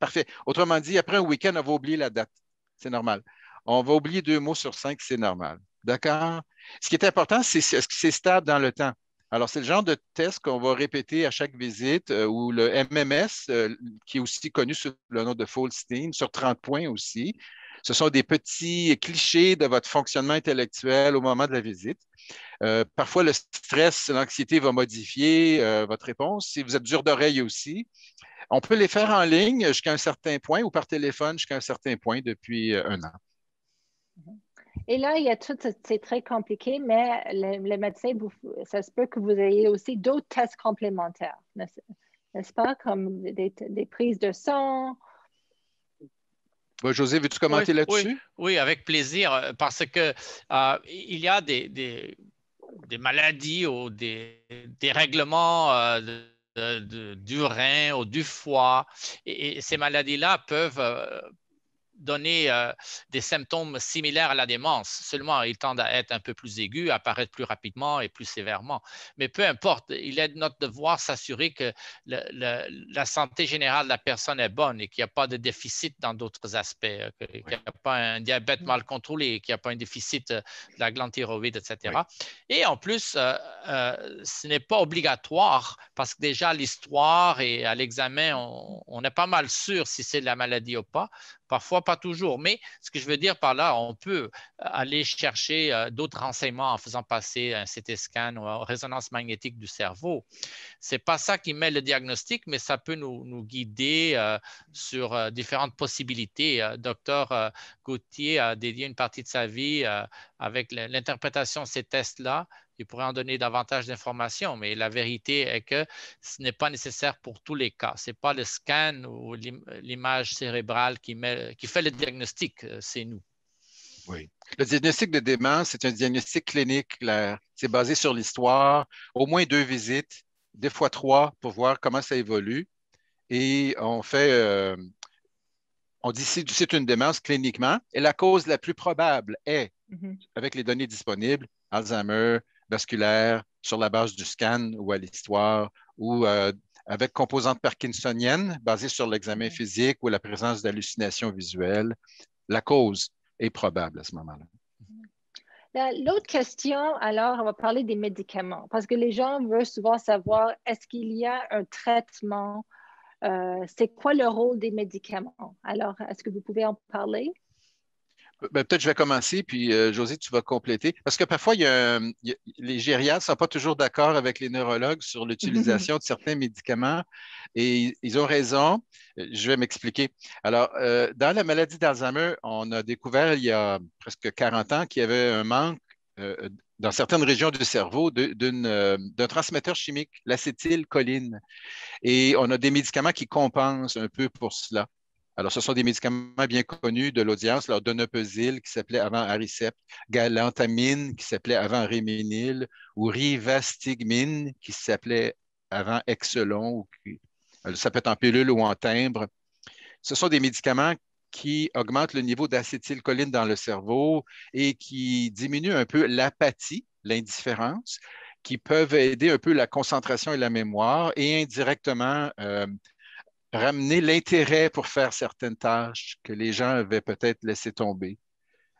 parfait. Autrement dit, après un week-end, on va oublier la date. C'est normal. On va oublier 2 mots sur 5, c'est normal. D'accord? Ce qui est important, c'est est-ce que c'est stable dans le temps. Alors, c'est le genre de test qu'on va répéter à chaque visite ou le MMS, qui est aussi connu sous le nom de Folstein, sur 30 points aussi. Ce sont des petits clichés de votre fonctionnement intellectuel au moment de la visite. Parfois, le stress, l'anxiété va modifier votre réponse. Si vous êtes dur d'oreille aussi, on peut les faire en ligne jusqu'à un certain point ou par téléphone jusqu'à un certain point depuis 1 an. Et là, il y a tout, c'est très compliqué, mais le médecin, ça se peut que vous ayez aussi d'autres tests complémentaires, n'est-ce pas, comme des prises de sang. José, veux-tu commenter là-dessus? Oui, avec plaisir, parce que il y a des maladies ou des règlements du rein ou du foie, et ces maladies-là peuvent donner des symptômes similaires à la démence. Seulement, ils tendent à être un peu plus aigus, apparaître plus rapidement et plus sévèrement. Mais peu importe, il est de notre devoir s'assurer que la santé générale de la personne est bonne et qu'il n'y a pas de déficit dans d'autres aspects, qu'il n'y a pas un diabète mal contrôlé, qu'il n'y a pas un déficit de la glande thyroïde, etc. Oui. Et en plus, ce n'est pas obligatoire parce que déjà à l'histoire et à l'examen, on est pas mal sûr si c'est de la maladie ou pas. Parfois, pas toujours. Mais ce que je veux dire par là, on peut aller chercher d'autres renseignements en faisant passer un CT scan ou une résonance magnétique du cerveau. Ce n'est pas ça qui met le diagnostic, mais ça peut nous guider sur différentes possibilités. Docteur Gauthier a dédié une partie de sa vie avec l'interprétation de ces tests-là. Il pourrait en donner davantage d'informations, mais la vérité est que ce n'est pas nécessaire pour tous les cas. Ce n'est pas le scan ou l'image cérébrale qui fait le diagnostic, c'est nous. Oui. Le diagnostic de démence, c'est un diagnostic clinique. C'est basé sur l'histoire, au moins 2 visites, des fois 3 pour voir comment ça évolue. Et on dit si c'est une démence cliniquement, et la cause la plus probable est, avec les données disponibles, Alzheimer, vasculaire, sur la base du scan ou à l'histoire, ou avec composante parkinsonienne, basée sur l'examen physique ou la présence d'hallucinations visuelles. La cause est probable à ce moment-là. L'autre question, alors, on va parler des médicaments, parce que les gens veulent souvent savoir, est-ce qu'il y a un traitement? C'est quoi le rôle des médicaments? Alors, est-ce que vous pouvez en parler? Peut-être je vais commencer, puis José, tu vas compléter. Parce que parfois, les gériatres ne sont pas toujours d'accord avec les neurologues sur l'utilisation de certains médicaments et ils ont raison. Je vais m'expliquer. Alors, dans la maladie d'Alzheimer, on a découvert il y a presque 40 ans qu'il y avait un manque dans certaines régions du cerveau d'un transmetteur chimique, l'acétylcholine. Et on a des médicaments qui compensent un peu pour cela. Alors, ce sont des médicaments bien connus de l'audience, leur Donepezil qui s'appelait avant Aricept, galantamine qui s'appelait avant Réménil, ou rivastigmine qui s'appelait avant Exelon, ça peut être en pilule ou en timbre. Ce sont des médicaments qui augmentent le niveau d'acétylcholine dans le cerveau et qui diminuent un peu l'apathie, l'indifférence, qui peuvent aider un peu la concentration et la mémoire et indirectement ramener l'intérêt pour faire certaines tâches que les gens avaient peut-être laissé tomber.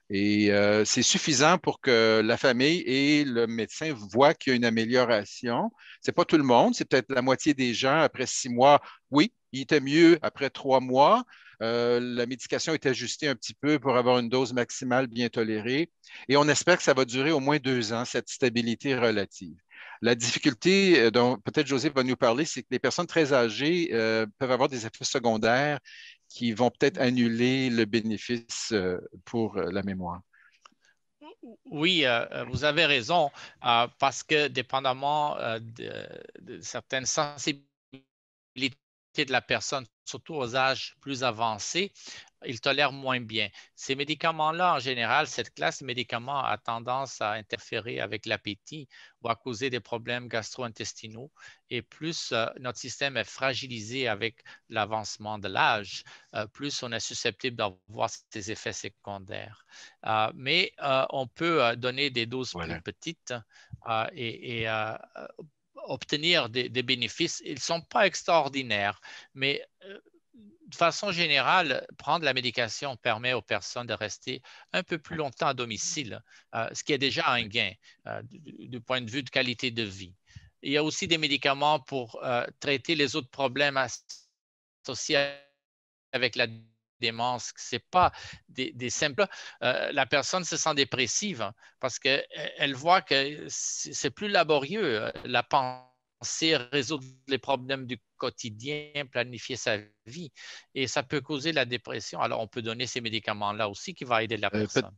Et c'est suffisant pour que la famille et le médecin voient qu'il y a une amélioration. Ce n'est pas tout le monde, c'est peut-être la moitié des gens après 6 mois. Oui, il était mieux après 3 mois. La médication est ajustée un petit peu pour avoir une dose maximale bien tolérée. Et on espère que ça va durer au moins 2 ans, cette stabilité relative. La difficulté dont peut-être José va nous parler, c'est que les personnes très âgées peuvent avoir des effets secondaires qui vont peut-être annuler le bénéfice pour la mémoire. Oui, vous avez raison, parce que dépendamment de certaines sensibilités de la personne, surtout aux âges plus avancés, ils tolèrent moins bien. Ces médicaments-là, en général, cette classe de médicaments a tendance à interférer avec l'appétit ou à causer des problèmes gastro-intestinaux. Et plus notre système est fragilisé avec l'avancement de l'âge, plus on est susceptible d'avoir ces effets secondaires. Mais on peut donner des doses plus petites et obtenir des bénéfices. Ils ne sont pas extraordinaires, mais de façon générale, prendre la médication permet aux personnes de rester un peu plus longtemps à domicile, ce qui est déjà un gain du point de vue de qualité de vie. Il y a aussi des médicaments pour traiter les autres problèmes associés avec la démence. Ce n'est pas des simples. La personne se sent dépressive parce qu'elle voit que c'est plus laborieux, la penser, résoudre les problèmes du quotidien, planifier sa vie. Et ça peut causer la dépression. Alors, on peut donner ces médicaments-là aussi qui vont aider la personne.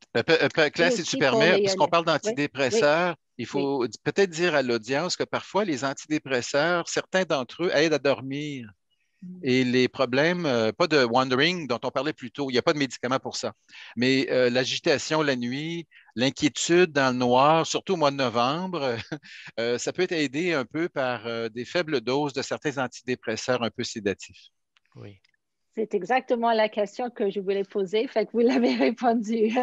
Claire, si tu permets, puisqu'on parle d'antidépresseurs, il faut peut-être dire à l'audience que parfois, les antidépresseurs, certains d'entre eux aident à dormir. Et les problèmes, pas de wandering dont on parlait plus tôt, il n'y a pas de médicament pour ça, mais l'agitation la nuit, l'inquiétude dans le noir, surtout au mois de novembre, ça peut être aidé un peu par des faibles doses de certains antidépresseurs un peu sédatifs. Oui. C'est exactement la question que je voulais poser, fait que vous l'avez répondu.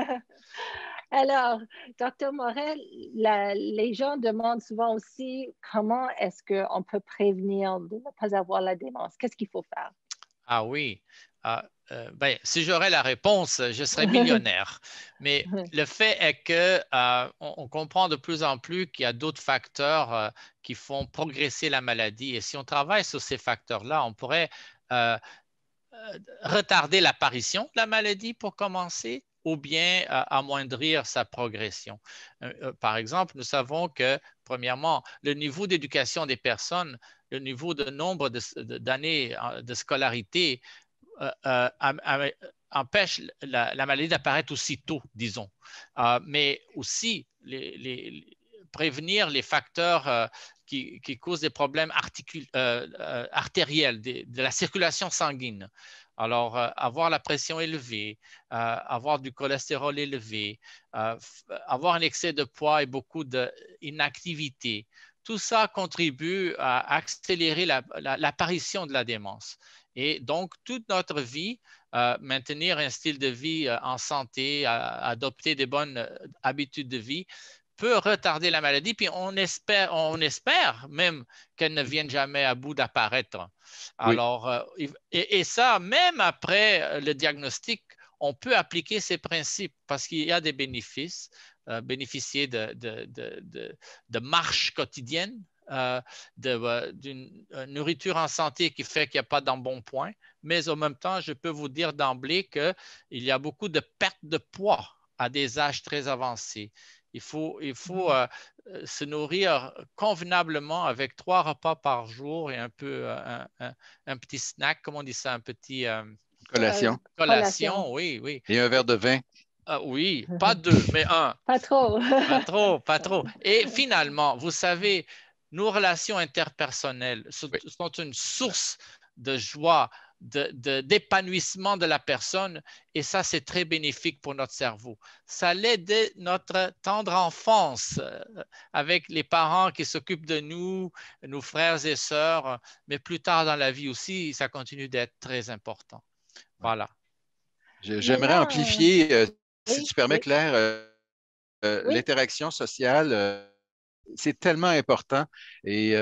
Alors, Dr. Morel, les gens demandent souvent aussi comment est-ce qu'on peut prévenir de ne pas avoir la démence? Qu'est-ce qu'il faut faire? Ah oui. Ben, si j'aurais la réponse, je serais millionnaire. Mais le fait est qu'on comprend de plus en plus qu'il y a d'autres facteurs qui font progresser la maladie. Et si on travaille sur ces facteurs-là, on pourrait retarder l'apparition de la maladie pour commencer ou bien amoindrir sa progression. Par exemple, nous savons que, premièrement, le niveau d'éducation des personnes, le niveau de nombre d'années de scolarité empêche la maladie d'apparaître aussitôt, disons. Mais aussi, prévenir les facteurs qui causent des problèmes artériels, de la circulation sanguine. Alors, avoir la pression élevée, avoir du cholestérol élevé, avoir un excès de poids et beaucoup d'inactivité, tout ça contribue à accélérer l'apparition de la démence. Et donc, toute notre vie, maintenir un style de vie en santé, adopter des bonnes habitudes de vie, peut retarder la maladie, puis on espère même qu'elle ne vienne jamais à bout d'apparaître. Alors, et ça, même après le diagnostic, on peut appliquer ces principes parce qu'il y a des bénéfices, bénéficier de marche quotidienne, d'une nourriture en santé qui fait qu'il n'y a pas d'embonpoint, mais en même temps, je peux vous dire d'emblée qu'il y a beaucoup de perte de poids à des âges très avancés. Il faut se nourrir convenablement avec 3 repas par jour et un peu un petit snack, comment on dit ça, un petit collation. Collation, oui, oui. Et un verre de vin. Oui, pas 2, mais 1. Pas trop. Pas trop, pas trop. Et finalement, vous savez, nos relations interpersonnelles sont une source de joie, d'épanouissement de la personne, et ça, c'est très bénéfique pour notre cerveau. Ça l'aide dès notre tendre enfance avec les parents qui s'occupent de nous, nos frères et sœurs, mais plus tard dans la vie aussi, ça continue d'être très important. Voilà. J'aimerais amplifier, si tu permets, Claire, l'interaction sociale c'est tellement important. Et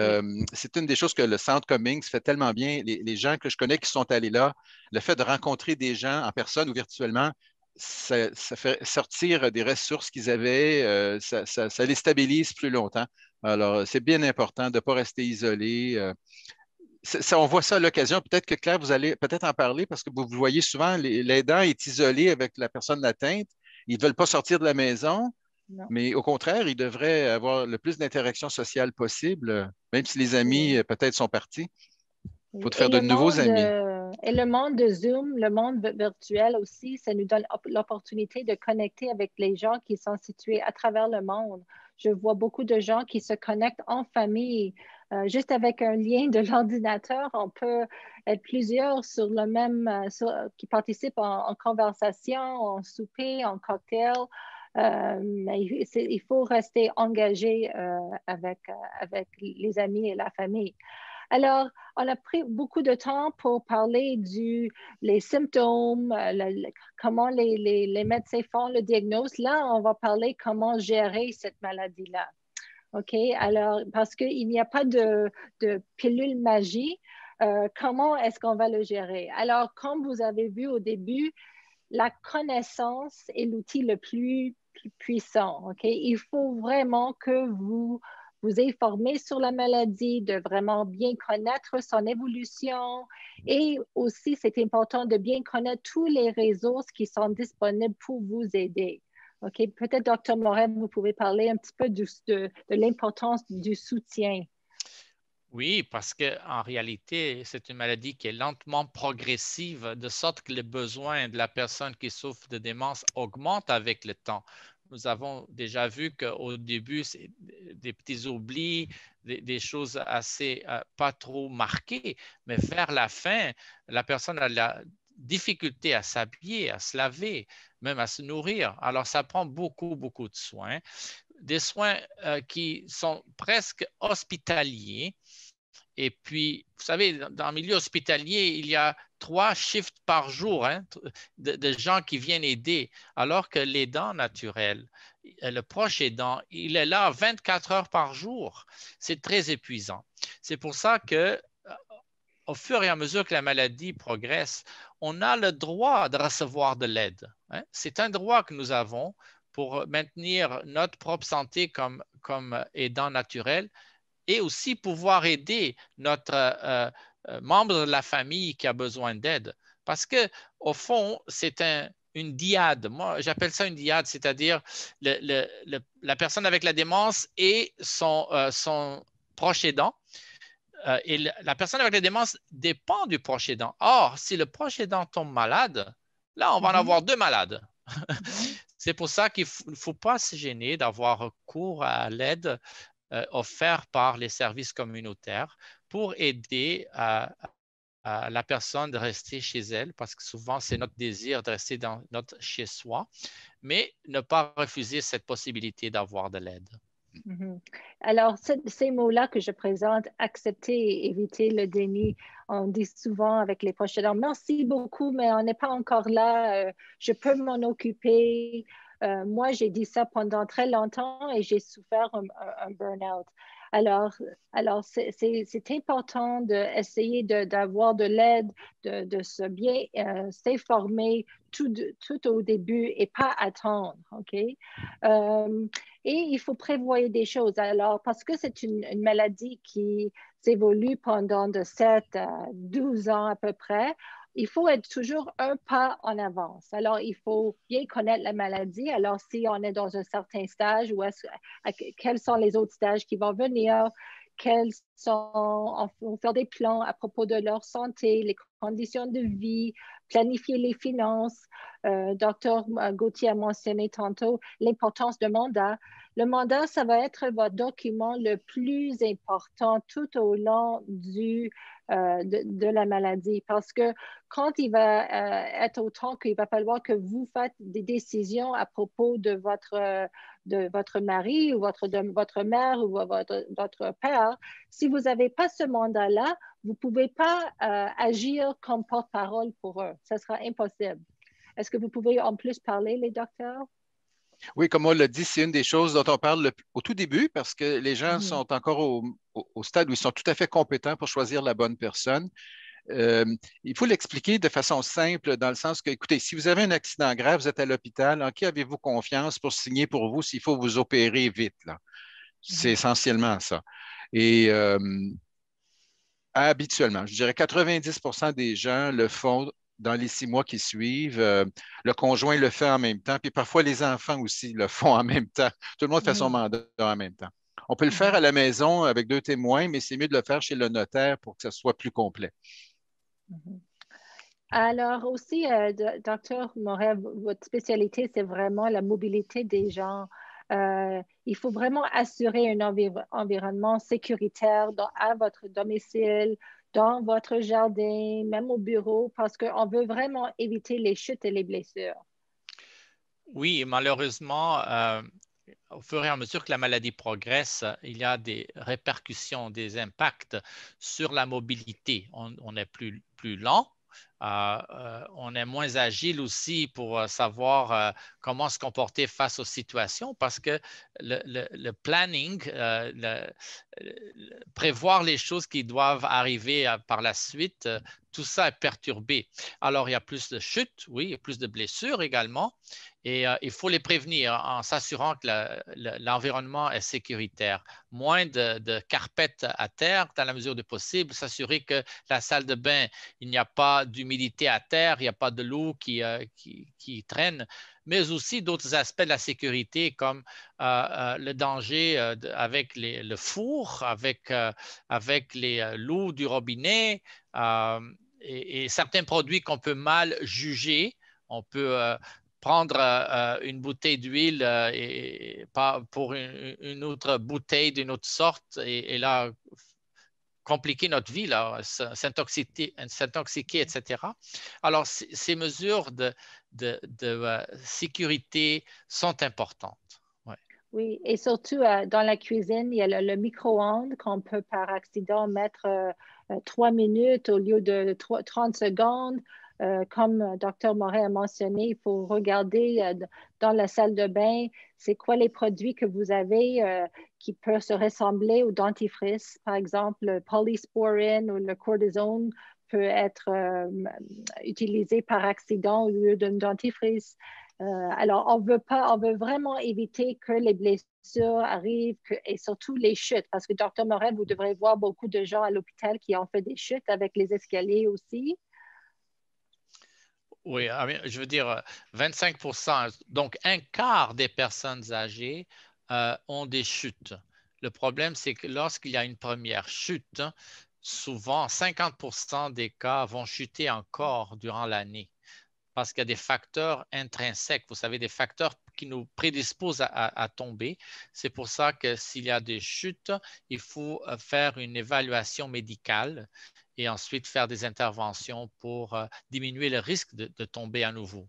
c'est une des choses que le Centre Cummings fait tellement bien. Les gens que je connais qui sont allés là, le fait de rencontrer des gens en personne ou virtuellement, ça fait sortir des ressources qu'ils avaient, ça les stabilise plus longtemps. Alors, c'est bien important de ne pas rester isolé. On voit ça à l'occasion. Peut-être que Claire, vous allez peut-être en parler parce que vous voyez souvent, l'aidant est isolé avec la personne atteinte. Ils ne veulent pas sortir de la maison. Non. Mais au contraire, ils devraient avoir le plus d'interactions sociales possible, même si les amis Oui. peut-être sont partis. Il faut te Et faire de nouveaux amis. et le monde de Zoom, le monde virtuel aussi, ça nous donne l'opportunité de connecter avec les gens qui sont situés à travers le monde. Je vois beaucoup de gens qui se connectent en famille. Juste avec un lien de l'ordinateur, on peut être plusieurs sur le même, qui participent en conversation, en souper, en cocktail. Mais il faut rester engagé avec les amis et la famille. Alors, on a pris beaucoup de temps pour parler les symptômes, comment les médecins font le diagnostic. Là, on va parler comment gérer cette maladie-là. OK? Alors, parce qu'il n'y a pas de pilule magie, comment est-ce qu'on va le gérer? Alors, comme vous avez vu au début, la connaissance est l'outil le plus puissant. OK? Il faut vraiment que vous vous informez sur la maladie, de vraiment bien connaître son évolution. Et aussi, c'est important de bien connaître tous les ressources qui sont disponibles pour vous aider. OK? Peut-être, Dr. Moret, vous pouvez parler un petit peu de l'importance du soutien. Oui, parce qu'en réalité, c'est une maladie qui est lentement progressive, de sorte que les besoins de la personne qui souffre de démence augmentent avec le temps. Nous avons déjà vu qu'au début, c'est des petits oublis, des choses assez pas trop marquées, mais vers la fin, la personne a la difficulté à s'habiller, à se laver, même à se nourrir. Alors, ça prend beaucoup, beaucoup de soins, des soins qui sont presque hospitaliers. Et puis, vous savez, dans le milieu hospitalier, il y a 3 shifts par jour de gens qui viennent aider, alors que l'aidant naturel, le proche aidant, il est là 24 heures par jour. C'est très épuisant. C'est pour ça que, au fur et à mesure que la maladie progresse, on a le droit de recevoir de l'aide. C'est un droit que nous avons pour maintenir notre propre santé comme aidant naturel et aussi pouvoir aider notre membre de la famille qui a besoin d'aide. Parce que, au fond, c'est une dyade. Moi, j'appelle ça une dyade, c'est-à-dire la personne avec la démence et son proche aidant. Et la personne avec la démence dépend du proche aidant. Or, si le proche aidant tombe malade, là, on va en avoir 2 malades. C'est pour ça qu'il ne faut pas se gêner d'avoir recours à l'aide offerte par les services communautaires pour aider à la personne de rester chez elle, parce que souvent, c'est notre désir de rester dans notre chez-soi, mais ne pas refuser cette possibilité d'avoir de l'aide. Alors, ces mots-là que je présente, accepter et éviter le déni, on dit souvent avec les proches aidants, merci beaucoup, mais on n'est pas encore là, je peux m'en occuper. Moi, j'ai dit ça pendant très longtemps et j'ai souffert un burn-out. Alors c'est important d'essayer d'avoir de l'aide, de se bien s'informer tout au début et pas attendre, OK? Et il faut prévoir des choses. Alors, parce que c'est une maladie qui s'évolue pendant de 7 à 12 ans à peu près, il faut être toujours un pas en avance. Alors, il faut bien connaître la maladie. Alors, si on est dans un certain stage, quels sont les autres stages qui vont venir? On faut faire des plans à propos de leur santé, les conditions de vie, planifier les finances. Dr. Gauthier a mentionné tantôt l'importance du mandat. Le mandat, ça va être votre document le plus important tout au long de la maladie parce que quand il va être au temps qu'il va falloir que vous faites des décisions à propos de votre mari ou de votre mère ou votre père, si vous n'avez pas ce mandat-là, vous ne pouvez pas agir comme porte-parole pour eux. Ça sera impossible. Est-ce que vous pouvez en plus parler, les docteurs? Oui, comme on l'a dit, c'est une des choses dont on parle au tout début parce que les gens sont encore au stade où ils sont tout à fait compétents pour choisir la bonne personne. Euh, il faut l'expliquer de façon simple, dans le sens que, écoutez, si vous avez un accident grave, vous êtes à l'hôpital, en qui avez-vous confiance pour signer pour vous s'il faut vous opérer vite, là? C'est essentiellement ça. Et habituellement, je dirais 90 des gens le font dans les 6 mois qui suivent. Le conjoint le fait en même temps, puis parfois les enfants aussi le font en même temps. Tout le monde fait son mandat en même temps. On peut le faire à la maison avec 2 témoins, mais c'est mieux de le faire chez le notaire pour que ça soit plus complet. Alors aussi, docteur Moret, votre spécialité, c'est vraiment la mobilité des gens. Il faut vraiment assurer un environnement sécuritaire à votre domicile, dans votre jardin, même au bureau, parce qu'on veut vraiment éviter les chutes et les blessures. Oui, malheureusement, au fur et à mesure que la maladie progresse, il y a des répercussions, des impacts sur la mobilité. On est plus lent. On est moins agile aussi pour savoir comment se comporter face aux situations parce que le planning, prévoir les choses qui doivent arriver par la suite, tout ça est perturbé. Alors, il y a plus de chutes, oui, il y a plus de blessures également. Et il faut les prévenir en s'assurant que l'environnement est sécuritaire. Moins de carpettes à terre dans la mesure du possible, s'assurer que la salle de bain, il n'y a pas d'humidité à terre, il n'y a pas de l'eau qui traîne, mais aussi d'autres aspects de la sécurité comme le danger avec le four, avec l'eau du robinet et certains produits qu'on peut mal juger. On peut prendre une bouteille d'huile et pas pour une autre bouteille d'une autre sorte et là compliquer notre vie, s'intoxiquer, etc. Alors, ces mesures de sécurité sont importantes. Ouais. Oui, et surtout dans la cuisine, il y a le micro-ondes qu'on peut par accident mettre 3 minutes au lieu de 30 secondes. Comme Dr. Moret a mentionné, il faut regarder dans la salle de bain, c'est quoi les produits que vous avez qui peuvent se ressembler au dentifrice. Par exemple, le polysporine ou le cortisone peut être utilisé par accident au lieu d'un dentifrice. Alors, on veut vraiment éviter que les blessures arrivent et surtout les chutes, parce que Dr. Moret, vous devrez voir beaucoup de gens à l'hôpital qui ont fait des chutes avec les escaliers aussi. Oui, je veux dire 25%, donc un quart des personnes âgées ont des chutes. Le problème, c'est que lorsqu'il y a une première chute, souvent 50% des cas vont chuter encore durant l'année parce qu'il y a des facteurs intrinsèques, vous savez, des facteurs qui nous prédisposent à tomber. C'est pour ça que s'il y a des chutes, il faut faire une évaluation médicale et ensuite faire des interventions pour diminuer le risque de tomber à nouveau.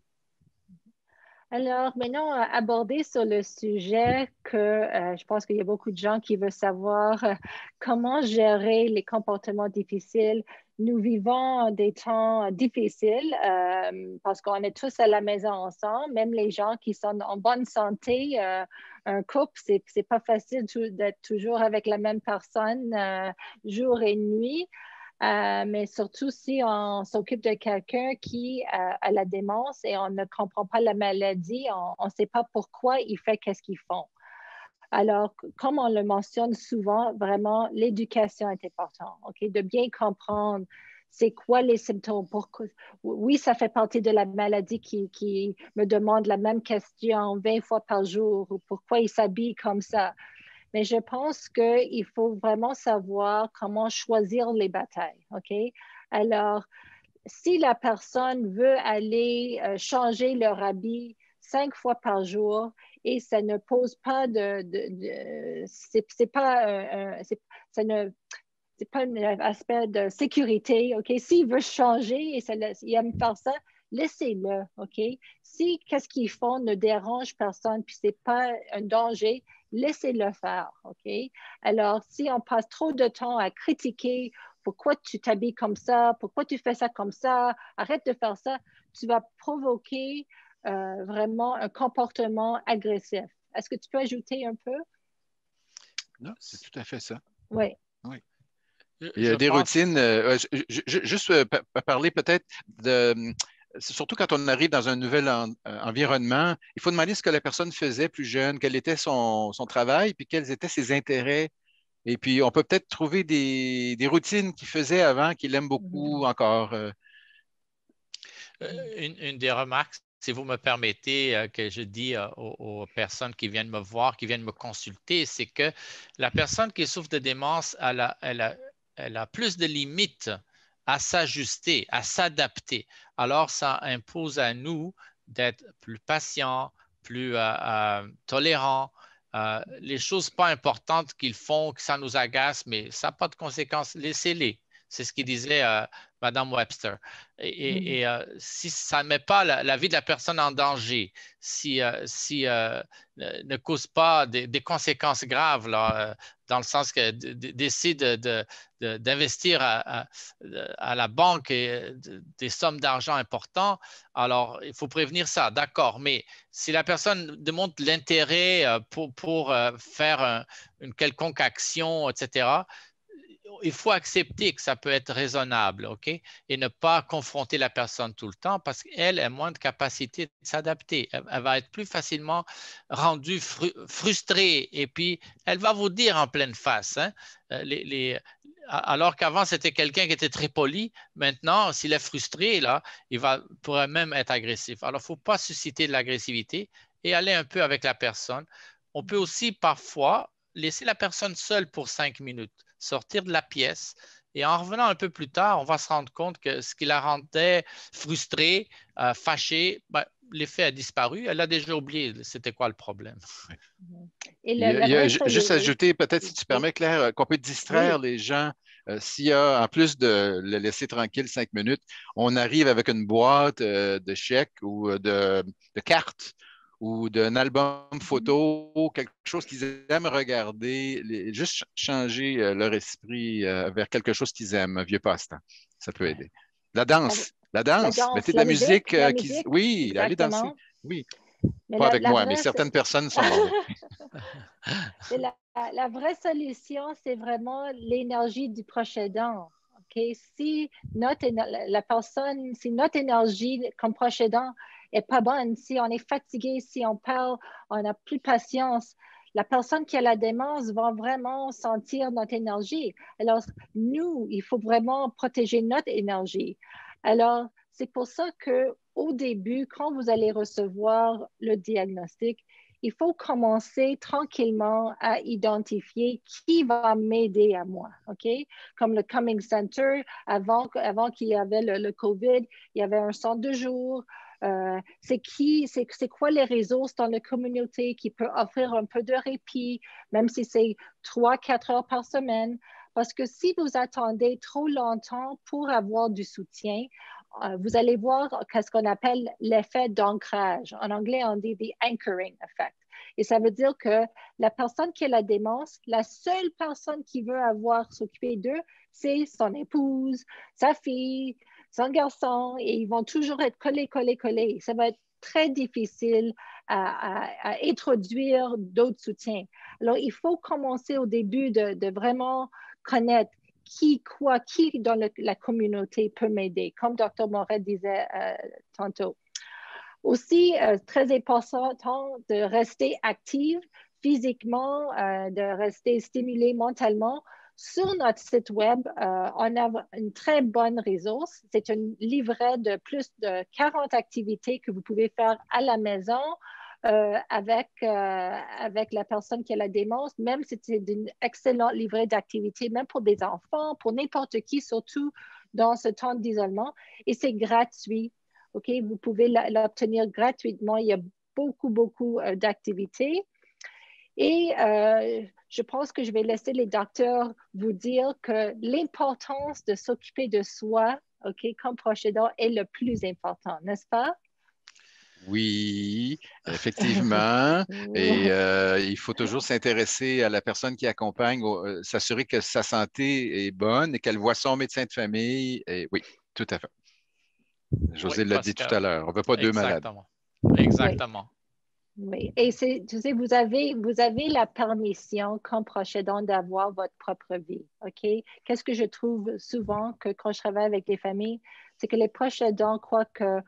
Alors, maintenant, aborder sur le sujet que je pense qu'il y a beaucoup de gens qui veulent savoir comment gérer les comportements difficiles. Nous vivons des temps difficiles parce qu'on est tous à la maison ensemble, même les gens qui sont en bonne santé. Un couple, c'est pas facile d'être toujours avec la même personne jour et nuit. Mais surtout si on s'occupe de quelqu'un qui a la démence et on ne comprend pas la maladie, on ne sait pas pourquoi il fait qu'est-ce qu'ils font. Alors, comme on le mentionne souvent, vraiment, l'éducation est importante, OK? De bien comprendre c'est quoi les symptômes. Oui, ça fait partie de la maladie qui me demande la même question 20 fois par jour ou pourquoi il s'habille comme ça. Mais je pense qu'il faut vraiment savoir comment choisir les batailles, OK? Alors, si la personne veut aller changer leur habit 5 fois par jour et ça ne pose pas c'est pas un aspect de sécurité, OK? S'il veut changer et il aime faire ça, laissez-le, OK? Si qu'est-ce qu'ils font ne dérange personne puis c'est pas un danger, laissez-le faire, OK? Alors, si on passe trop de temps à critiquer pourquoi tu t'habilles comme ça, pourquoi tu fais ça comme ça, arrête de faire ça, tu vas provoquer vraiment un comportement agressif. Est-ce que tu peux ajouter un peu? Non, c'est tout à fait ça. Oui. Oui. Il y a des routines. Juste parler peut-être de. Surtout quand on arrive dans un nouvel environnement, il faut demander ce que la personne faisait plus jeune, quel était son travail, puis quels étaient ses intérêts. Et puis, on peut peut-être trouver des routines qu'il faisait avant qu'il aime beaucoup encore. Une des remarques, si vous me permettez, que je dis aux personnes qui viennent me voir, qui viennent me consulter, c'est que la personne qui souffre de démence, elle a plus de limites à s'ajuster, à s'adapter. Alors, ça impose à nous d'être plus patients, plus tolérants. Les choses pas importantes qu'ils font, que ça nous agace, mais ça n'a pas de conséquences, laissez-les. C'est ce qu'il disait Mme Webster. Et si ça ne met pas la vie de la personne en danger, si ne cause pas des conséquences graves, là, dans le sens que décide d'investir à la banque des sommes d'argent importantes, alors il faut prévenir ça, d'accord. Mais si la personne démontre l'intérêt pour faire une quelconque action, etc., il faut accepter que ça peut être raisonnable, OK? Et ne pas confronter la personne tout le temps parce qu'elle a moins de capacité de s'adapter. Elle va être plus facilement rendue frustrée et puis elle va vous dire en pleine face, hein, alors qu'avant, c'était quelqu'un qui était très poli. Maintenant, s'il est frustré, là, pourrait même être agressif. Alors, il ne faut pas susciter de l'agressivité et aller un peu avec la personne. On peut aussi parfois laisser la personne seule pour 5 minutes, sortir de la pièce. Et en revenant un peu plus tard, on va se rendre compte que ce qui la rendait frustrée, fâchée, ben, l'effet a disparu. Elle a déjà oublié c'était quoi le problème. Et il y a juste ajouter, peut-être, si tu permets, Claire, qu'on peut distraire les gens. S'il y a, en plus de le laisser tranquille 5 minutes, on arrive avec une boîte de chèques ou de cartes ou d'un album photo, quelque chose qu'ils aiment regarder, juste changer leur esprit vers quelque chose qu'ils aiment, un vieux passe-temps. Ça peut aider. La danse, mettez de la musique. Oui, allez danser. Oui, mais pas avec moi, mais certaines personnes sont mortes. La vraie solution, c'est vraiment l'énergie du proche aidant. Okay? Si notre énergie comme proche aidant n'est pas bonne, si on est fatigué, si on parle, on n'a plus patience, la personne qui a la démence va vraiment sentir notre énergie. Alors, nous, il faut vraiment protéger notre énergie. Alors, c'est pour ça qu'au début, quand vous allez recevoir le diagnostic, il faut commencer tranquillement à identifier qui va m'aider à moi, OK? Comme le Coming Center, avant qu'il y avait le COVID, il y avait un centre de jour. C'est quoi les ressources dans la communauté qui peut offrir un peu de répit, même si c'est 3-4 heures par semaine? Parce que si vous attendez trop longtemps pour avoir du soutien, vous allez voir ce qu'on appelle l'effet d'ancrage. En anglais, on dit the anchoring effect. Et ça veut dire que la personne qui a la démence, la seule personne qui veut s'occuper d'eux, c'est son épouse, sa fille, son garçon, et ils vont toujours être collés. Ça va être très difficile à introduire d'autres soutiens. Alors, il faut commencer au début de vraiment connaître qui dans la communauté peut m'aider, comme Dr. Moret disait tantôt. Aussi, très important de rester active physiquement, de rester stimulé mentalement. Sur notre site web, on a une très bonne ressource. C'est un livret de plus de 40 activités que vous pouvez faire à la maison avec la personne qui a la démence, même si c'est un excellent livret d'activités, même pour des enfants, pour n'importe qui, surtout dans ce temps d'isolement. Et c'est gratuit. OK, vous pouvez l'obtenir gratuitement. Il y a beaucoup d'activités. Et je pense que je vais laisser les docteurs vous dire que l'importance de s'occuper de soi, OK, comme proche aidant est le plus important, n'est-ce pas? Oui, effectivement. Et il faut toujours s'intéresser à la personne qui accompagne, s'assurer que sa santé est bonne et qu'elle voit son médecin de famille. Et oui, tout à fait. José l'a dit tout à l'heure. On ne veut pas deux malades. Exactement. Exactement. Oui. Et tu sais, vous avez la permission comme proche aidant d'avoir votre propre vie. OK? Qu'est-ce que je trouve souvent que quand je travaille avec les familles, c'est que les proches aidants croient que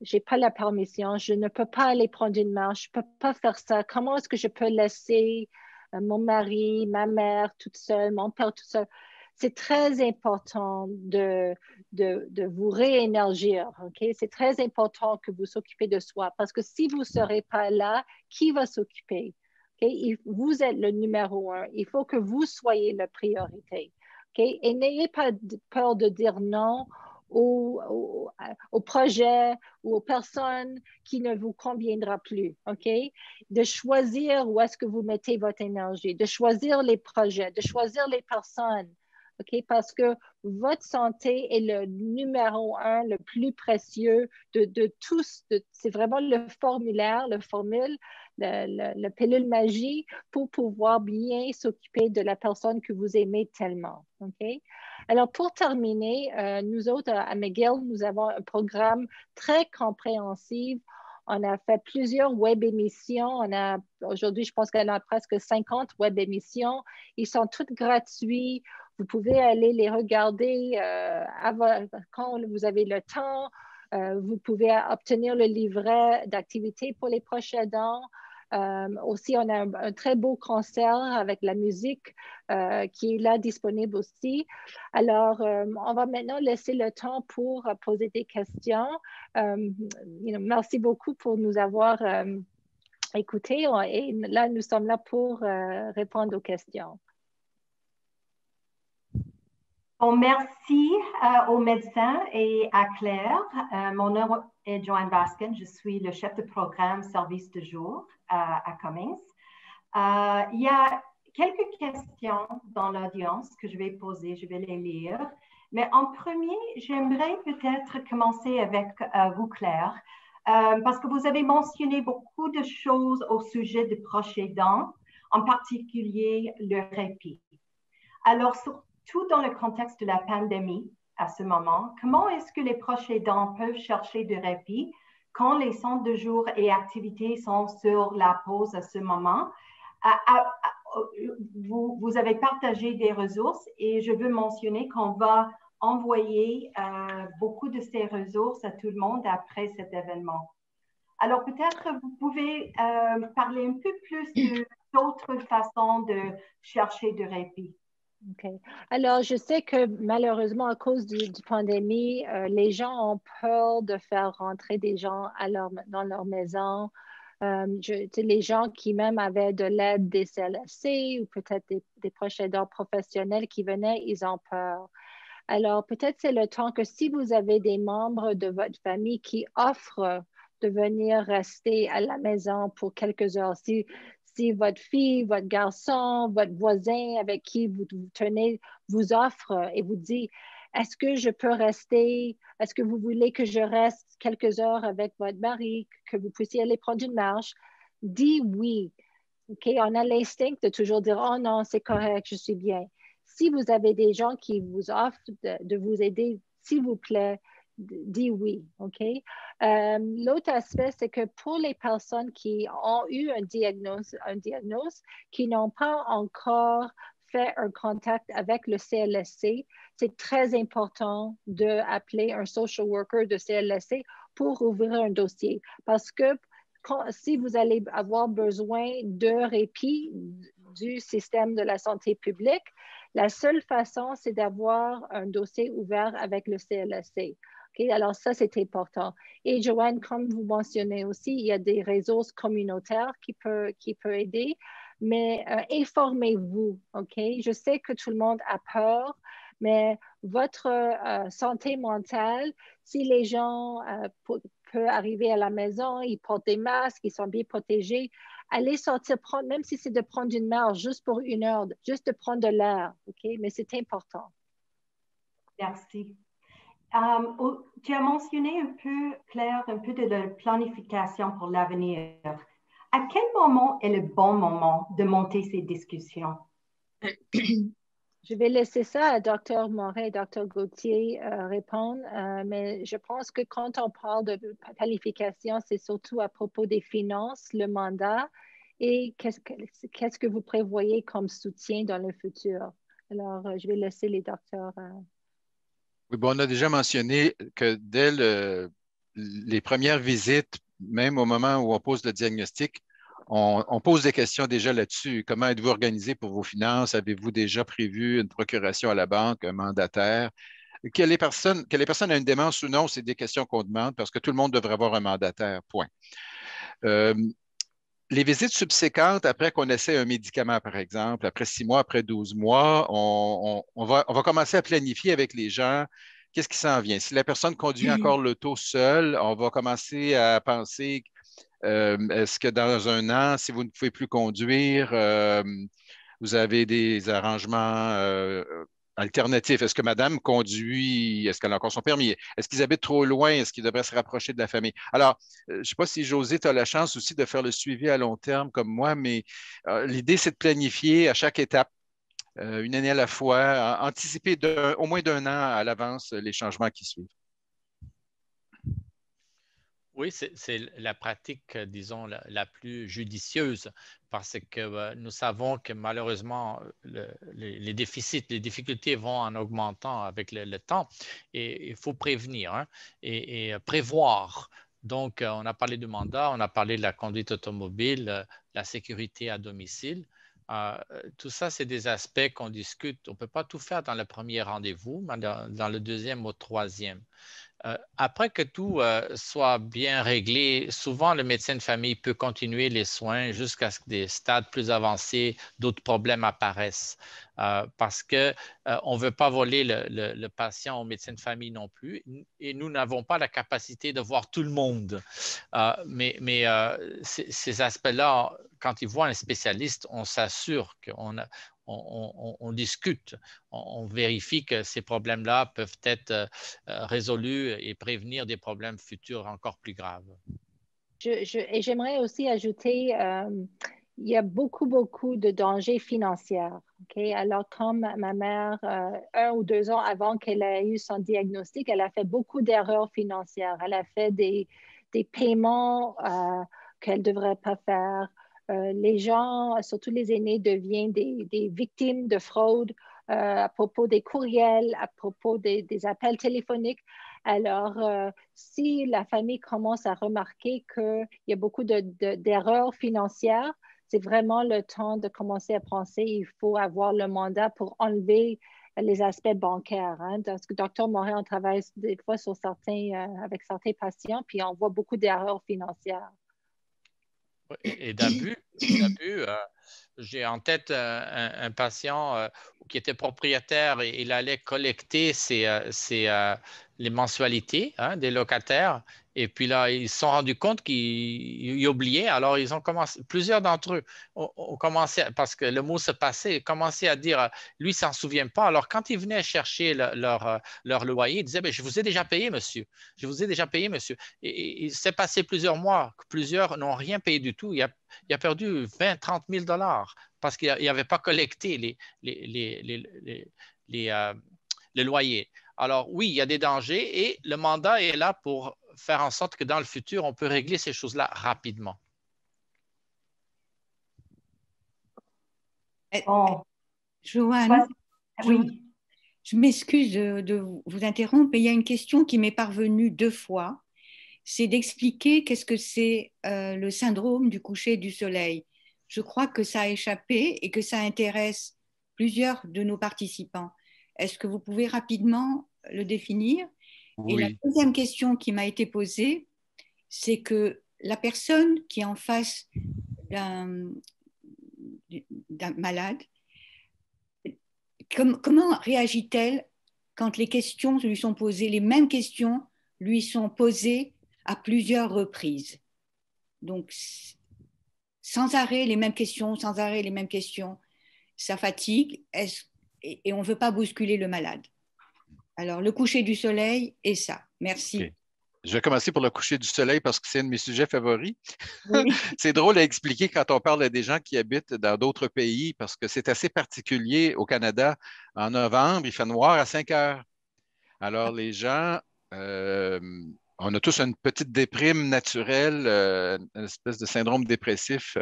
j'ai pas la permission, je ne peux pas aller prendre une marche, je peux pas faire ça. Comment est-ce que je peux laisser mon mari, ma mère toute seule, mon père tout seul? C'est très important de vous réénergir, OK? C'est très important que vous s'occupez de soi parce que si vous ne serez pas là, qui va s'occuper? Okay? Vous êtes le numéro un. Il faut que vous soyez la priorité. Okay? Et n'ayez pas peur de dire non au projet ou aux personnes qui ne vous conviendra plus, OK? De choisir où est-ce que vous mettez votre énergie, de choisir les projets, de choisir les personnes, OK? Parce que votre santé est le numéro un, le plus précieux de tous. C'est vraiment le formulaire, le formule, le pilule magie pour pouvoir bien s'occuper de la personne que vous aimez tellement, OK? Alors, pour terminer, nous autres, à McGill, nous avons un programme très compréhensif. On a fait plusieurs web émissions. Aujourd'hui, je pense qu'on a presque 50 web émissions. Ils sont toutes gratuits. Vous pouvez aller les regarder quand vous avez le temps. Vous pouvez obtenir le livret d'activités pour les proches aidants. Aussi, on a un très beau concert avec la musique qui est là disponible aussi. Alors, on va maintenant laisser le temps pour poser des questions. Merci beaucoup pour nous avoir écoutés. Et là, nous sommes là pour répondre aux questions. Bon, merci aux médecins et à Claire. Mon nom est Joanne Baskin. Je suis le chef de programme service de jour à Cummings. Il y a quelques questions dans l'audience que je vais poser. Je vais les lire. Mais en premier, j'aimerais peut-être commencer avec vous, Claire, parce que vous avez mentionné beaucoup de choses au sujet des proches aidants, en particulier le répit. Alors, surtout dans le contexte de la pandémie à ce moment, comment est-ce que les proches aidants peuvent chercher du répit quand les centres de jour et activités sont sur la pause à ce moment? Vous avez partagé des ressources et je veux mentionner qu'on va envoyer beaucoup de ces ressources à tout le monde après cet événement. Alors, peut-être vous pouvez parler un peu plus d'autres façons de chercher du répit. OK. Alors, je sais que malheureusement, à cause du pandémie, les gens ont peur de faire rentrer des gens dans leur maison. Les gens qui même avaient de l'aide des CLSC ou peut-être des proches aidants professionnels qui venaient, ils ont peur. Alors, peut-être c'est le temps que si vous avez des membres de votre famille qui offrent de venir rester à la maison pour quelques heures, si votre fille, votre garçon, votre voisin avec qui vous tenez vous offre et vous dit, est-ce que je peux rester? Est-ce que vous voulez que je reste quelques heures avec votre mari, que vous puissiez aller prendre une marche? Dis oui. OK? On a l'instinct de toujours dire, oh non, c'est correct, je suis bien. Si vous avez des gens qui vous offrent de vous aider, s'il vous plaît, dis oui, OK? L'autre aspect, c'est que pour les personnes qui ont eu un diagnostic, qui n'ont pas encore fait un contact avec le CLSC, c'est très important d'appeler un social worker de CLSC pour ouvrir un dossier. Parce que si vous allez avoir besoin de répit du système de la santé publique, la seule façon, c'est d'avoir un dossier ouvert avec le CLSC. Okay? Alors, ça, c'est important. Et Joanne, comme vous mentionnez aussi, il y a des réseaux communautaires qui peuvent aider, mais informez-vous. Okay? Je sais que tout le monde a peur, mais votre santé mentale, si les gens peuvent arriver à la maison, ils portent des masques, ils sont bien protégés, allez sortir, même si c'est de prendre une marche juste pour une heure, juste de prendre de l'air, OK? Mais c'est important. Merci. Tu as mentionné un peu, Claire, un peu de la planification pour l'avenir. À quel moment est le bon moment de monter ces discussions? Je vais laisser ça à Dr. Moret et Dr. Gauthier répondre, mais je pense que quand on parle de qualification, c'est surtout à propos des finances, le mandat et qu'est-ce que vous prévoyez comme soutien dans le futur. Alors, je vais laisser les docteurs. Oui, bon, on a déjà mentionné que dès les premières visites, même au moment où on pose le diagnostic, on pose des questions déjà là-dessus. Comment êtes-vous organisé pour vos finances? Avez-vous déjà prévu une procuration à la banque, un mandataire? Que les personnes aient une démence ou non, c'est des questions qu'on demande parce que tout le monde devrait avoir un mandataire, point. Euh, les visites subséquentes, après qu'on essaie un médicament, par exemple, après 6 mois, après 12 mois, on va commencer à planifier avec les gens qu'est-ce qui s'en vient. Si la personne conduit encore l'auto seule, on va commencer à penser est-ce que dans un an, si vous ne pouvez plus conduire, vous avez des arrangements alternatifs? Est-ce que madame conduit? Est-ce qu'elle a encore son permis? Est-ce qu'ils habitent trop loin? Est-ce qu'ils devraient se rapprocher de la famille? Alors, je ne sais pas si José, tu as la chance aussi de faire le suivi à long terme comme moi, mais l'idée, c'est de planifier à chaque étape, une année à la fois, anticiper au moins d'un an à l'avance les changements qui suivent. Oui, c'est la pratique, disons, la plus judicieuse parce que nous savons que malheureusement, les déficits, les difficultés vont en augmentant avec le temps et il faut prévenir hein, et prévoir. Donc, on a parlé du mandat, on a parlé de la conduite automobile, la sécurité à domicile. Tout ça, c'est des aspects qu'on discute. On ne peut pas tout faire dans le premier rendez-vous, mais dans le deuxième ou troisième. Après que tout soit bien réglé, souvent le médecin de famille peut continuer les soins jusqu'à ce que des stades plus avancés, d'autres problèmes apparaissent. Parce qu'on ne veut pas voler le patient au médecin de famille non plus. Et nous n'avons pas la capacité de voir tout le monde. Mais ces aspects-là, quand ils voient un spécialiste, on s'assure qu'on discute, on vérifie que ces problèmes-là peuvent être résolus et prévenir des problèmes futurs encore plus graves. Et j'aimerais aussi ajouter, il y a beaucoup de dangers financiers. Okay? Alors, comme ma mère, 1 ou 2 ans avant qu'elle ait eu son diagnostic, elle a fait beaucoup d'erreurs financières. Elle a fait des paiements qu'elle ne devrait pas faire. Les gens, surtout les aînés, deviennent des victimes de fraude à propos des courriels, à propos des appels téléphoniques. Alors, si la famille commence à remarquer qu'il y a beaucoup d'erreurs financières, c'est vraiment le temps de commencer à penser qu'il faut avoir le mandat pour enlever les aspects bancaires. Hein. Parce que Dr. Moret, on travaille des fois sur avec certains patients, puis on voit beaucoup d'erreurs financières. Et d'abus. J'ai en tête un patient qui était propriétaire et il allait collecter les mensualités hein, des locataires. Et puis là, ils se sont rendus compte qu'ils oubliaient. Alors, ils ont commencé, plusieurs d'entre eux ont commencé, parce que le mot se passait, ils commençaient à dire, lui, il ne s'en souvient pas. Alors, quand ils venaient chercher leur loyer, ils disaient, je vous ai déjà payé, monsieur. Je vous ai déjà payé, monsieur. Et il s'est passé plusieurs mois, plusieurs n'ont rien payé du tout. Il a perdu 20-30 000 $ parce qu'il n'avait pas collecté les loyers. Alors oui, il y a des dangers et le mandat est là pour faire en sorte que dans le futur, on peut régler ces choses-là rapidement. Oh. Joanne, oui. je m'excuse de vous interrompre, mais il y a une question qui m'est parvenue 2 fois. C'est d'expliquer qu'est-ce que c'est le syndrome du coucher du soleil. Je crois que ça a échappé et que ça intéresse plusieurs de nos participants. Est-ce que vous pouvez rapidement le définir? Oui. Et la deuxième question qui m'a été posée, c'est que la personne qui est en face d'un malade, comment réagit-elle quand les questions lui sont posées, les mêmes questions lui sont posées à plusieurs reprises? Donc, sans arrêt, les mêmes questions, sans arrêt, les mêmes questions, ça fatigue et on ne veut pas bousculer le malade. Alors, le coucher du soleil et ça. Merci. Okay. Je vais commencer pour le coucher du soleil parce que c'est un de mes sujets favoris. Oui. C'est drôle à expliquer quand on parle à des gens qui habitent dans d'autres pays parce que c'est assez particulier au Canada. En novembre, il fait noir à 5 heures. Alors, les gens, on a tous une petite déprime naturelle, une espèce de syndrome dépressif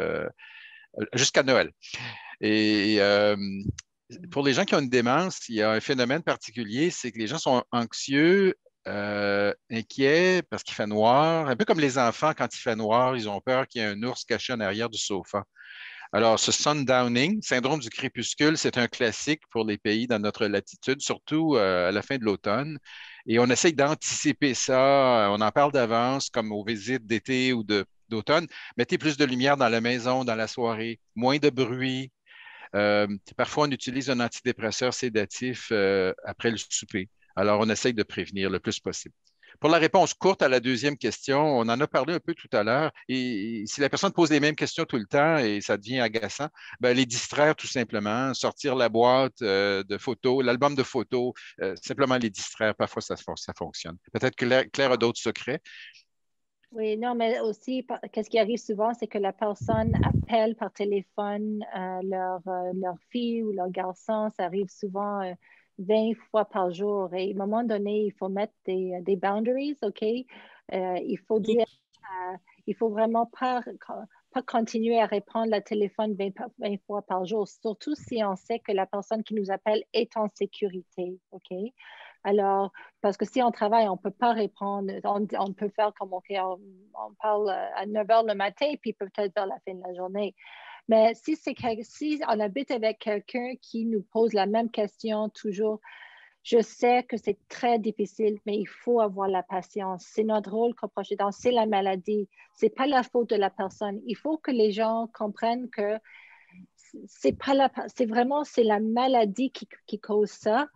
jusqu'à Noël. Et pour les gens qui ont une démence, il y a un phénomène particulier, c'est que les gens sont anxieux, inquiets parce qu'il fait noir. Un peu comme les enfants, quand il fait noir, ils ont peur qu'il y ait un ours caché en arrière du sofa. Alors, ce sundowning, syndrome du crépuscule, c'est un classique pour les pays dans notre latitude, surtout à la fin de l'automne. Et on essaye d'anticiper ça. On en parle d'avance, comme aux visites d'été ou d'automne. Mettez plus de lumière dans la maison, dans la soirée, moins de bruit. Parfois, on utilise un antidépresseur sédatif après le souper. Alors, on essaye de prévenir le plus possible. Pour la réponse courte à la deuxième question, on en a parlé un peu tout à l'heure. Et si la personne pose les mêmes questions tout le temps et ça devient agaçant, ben, les distraire tout simplement, sortir la boîte de photos, l'album de photos, simplement les distraire. Parfois, ça fonctionne. Peut-être que Claire a d'autres secrets. Oui, non, mais aussi, qu'est-ce qui arrive souvent, c'est que la personne appelle par téléphone leur fille ou leur garçon. Ça arrive souvent 20 fois par jour. Et à un moment donné, il faut mettre des boundaries, OK? Il faut dire, il faut vraiment pas continuer à répondre le téléphone 20 fois par jour, surtout si on sait que la personne qui nous appelle est en sécurité, OK? Alors, parce que si on travaille, on ne peut pas répondre. On peut faire comme, OK, on parle à 9 heures le matin, puis peut-être vers la fin de la journée. Mais si on habite avec quelqu'un qui nous pose la même question toujours, je sais que c'est très difficile, mais il faut avoir la patience. C'est notre rôle comme proche aidant, c'est la maladie. Ce n'est pas la faute de la personne. Il faut que les gens comprennent que c'est la maladie qui cause ça.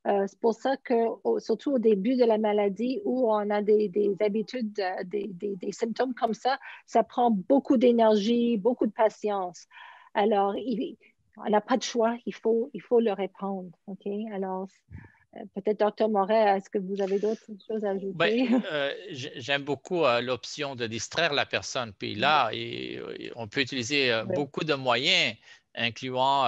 C'est pour ça que, surtout au début de la maladie, où on a des habitudes, des symptômes comme ça prend beaucoup d'énergie, beaucoup de patience. Alors, on n'a pas de choix, il faut le répondre. OK? Alors, peut-être, Dr. Moret, est-ce que vous avez d'autres choses à ajouter? J'aime beaucoup l'option de distraire la personne. Puis là, on peut utiliser beaucoup de moyens, incluant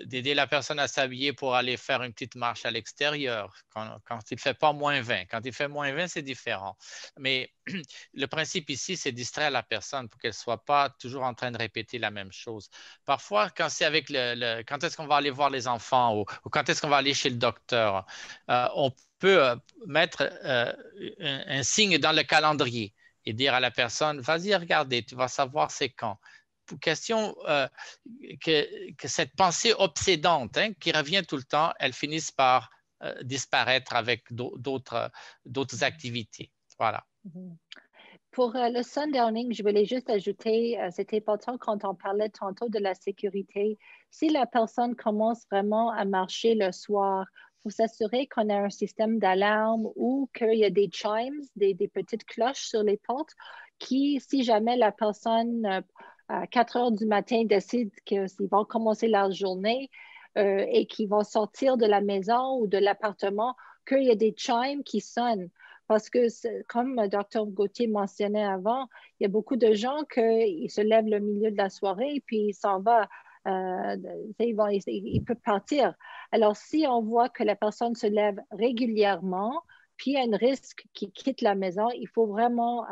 d'aider la personne à s'habiller pour aller faire une petite marche à l'extérieur quand il ne fait pas moins 20. Quand il fait moins 20, c'est différent. Mais le principe ici, c'est distraire la personne pour qu'elle ne soit pas toujours en train de répéter la même chose. Parfois, quand c'est avec quand est-ce qu'on va aller voir les enfants ou quand est-ce qu'on va aller chez le docteur, on peut mettre un signe dans le calendrier et dire à la personne, vas-y regarder, tu vas savoir c'est quand. Pour question que cette pensée obsédante qui revient tout le temps, elle finisse par disparaître avec d'autres activités. Voilà. Pour le sundowning, je voulais juste ajouter, c'est important quand on parlait tantôt de la sécurité. Si la personne commence vraiment à marcher le soir, il faut s'assurer qu'on a un système d'alarme ou qu'il y a des chimes, des petites cloches sur les portes qui, si jamais la personne à 4 heures du matin décide qu'ils vont commencer leur journée et qu'ils vont sortir de la maison ou de l'appartement, qu'il y a des chimes qui sonnent. Parce que, comme Dr. Gauthier mentionnait avant, il y a beaucoup de gens qui se lèvent le milieu de la soirée et puis ils s'en vont. Il peut partir. Alors, si on voit que la personne se lève régulièrement, puis il y a un risque qu'il quitte la maison, il faut vraiment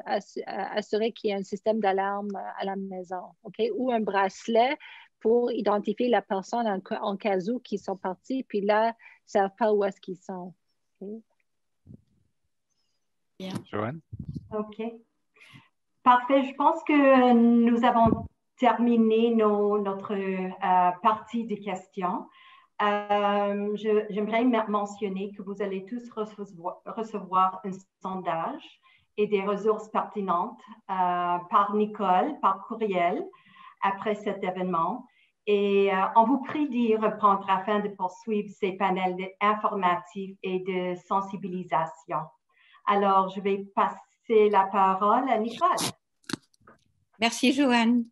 assurer qu'il y ait un système d'alarme à la maison, okay? Ou un bracelet pour identifier la personne en cas où qu'ils sont partis, puis là, ils ne savent pas où est-ce qu'ils sont. Okay? Bien. Joanne? OK. Parfait. Je pense que nous avons terminé notre partie des questions. J'aimerais mentionner que vous allez tous recevoir un sondage et des ressources pertinentes par Nicole, par courriel, après cet événement. Et on vous prie d'y reprendre afin de poursuivre ces panels informatifs et de sensibilisation. Alors, je vais passer la parole à Nicole. Merci, Joanne.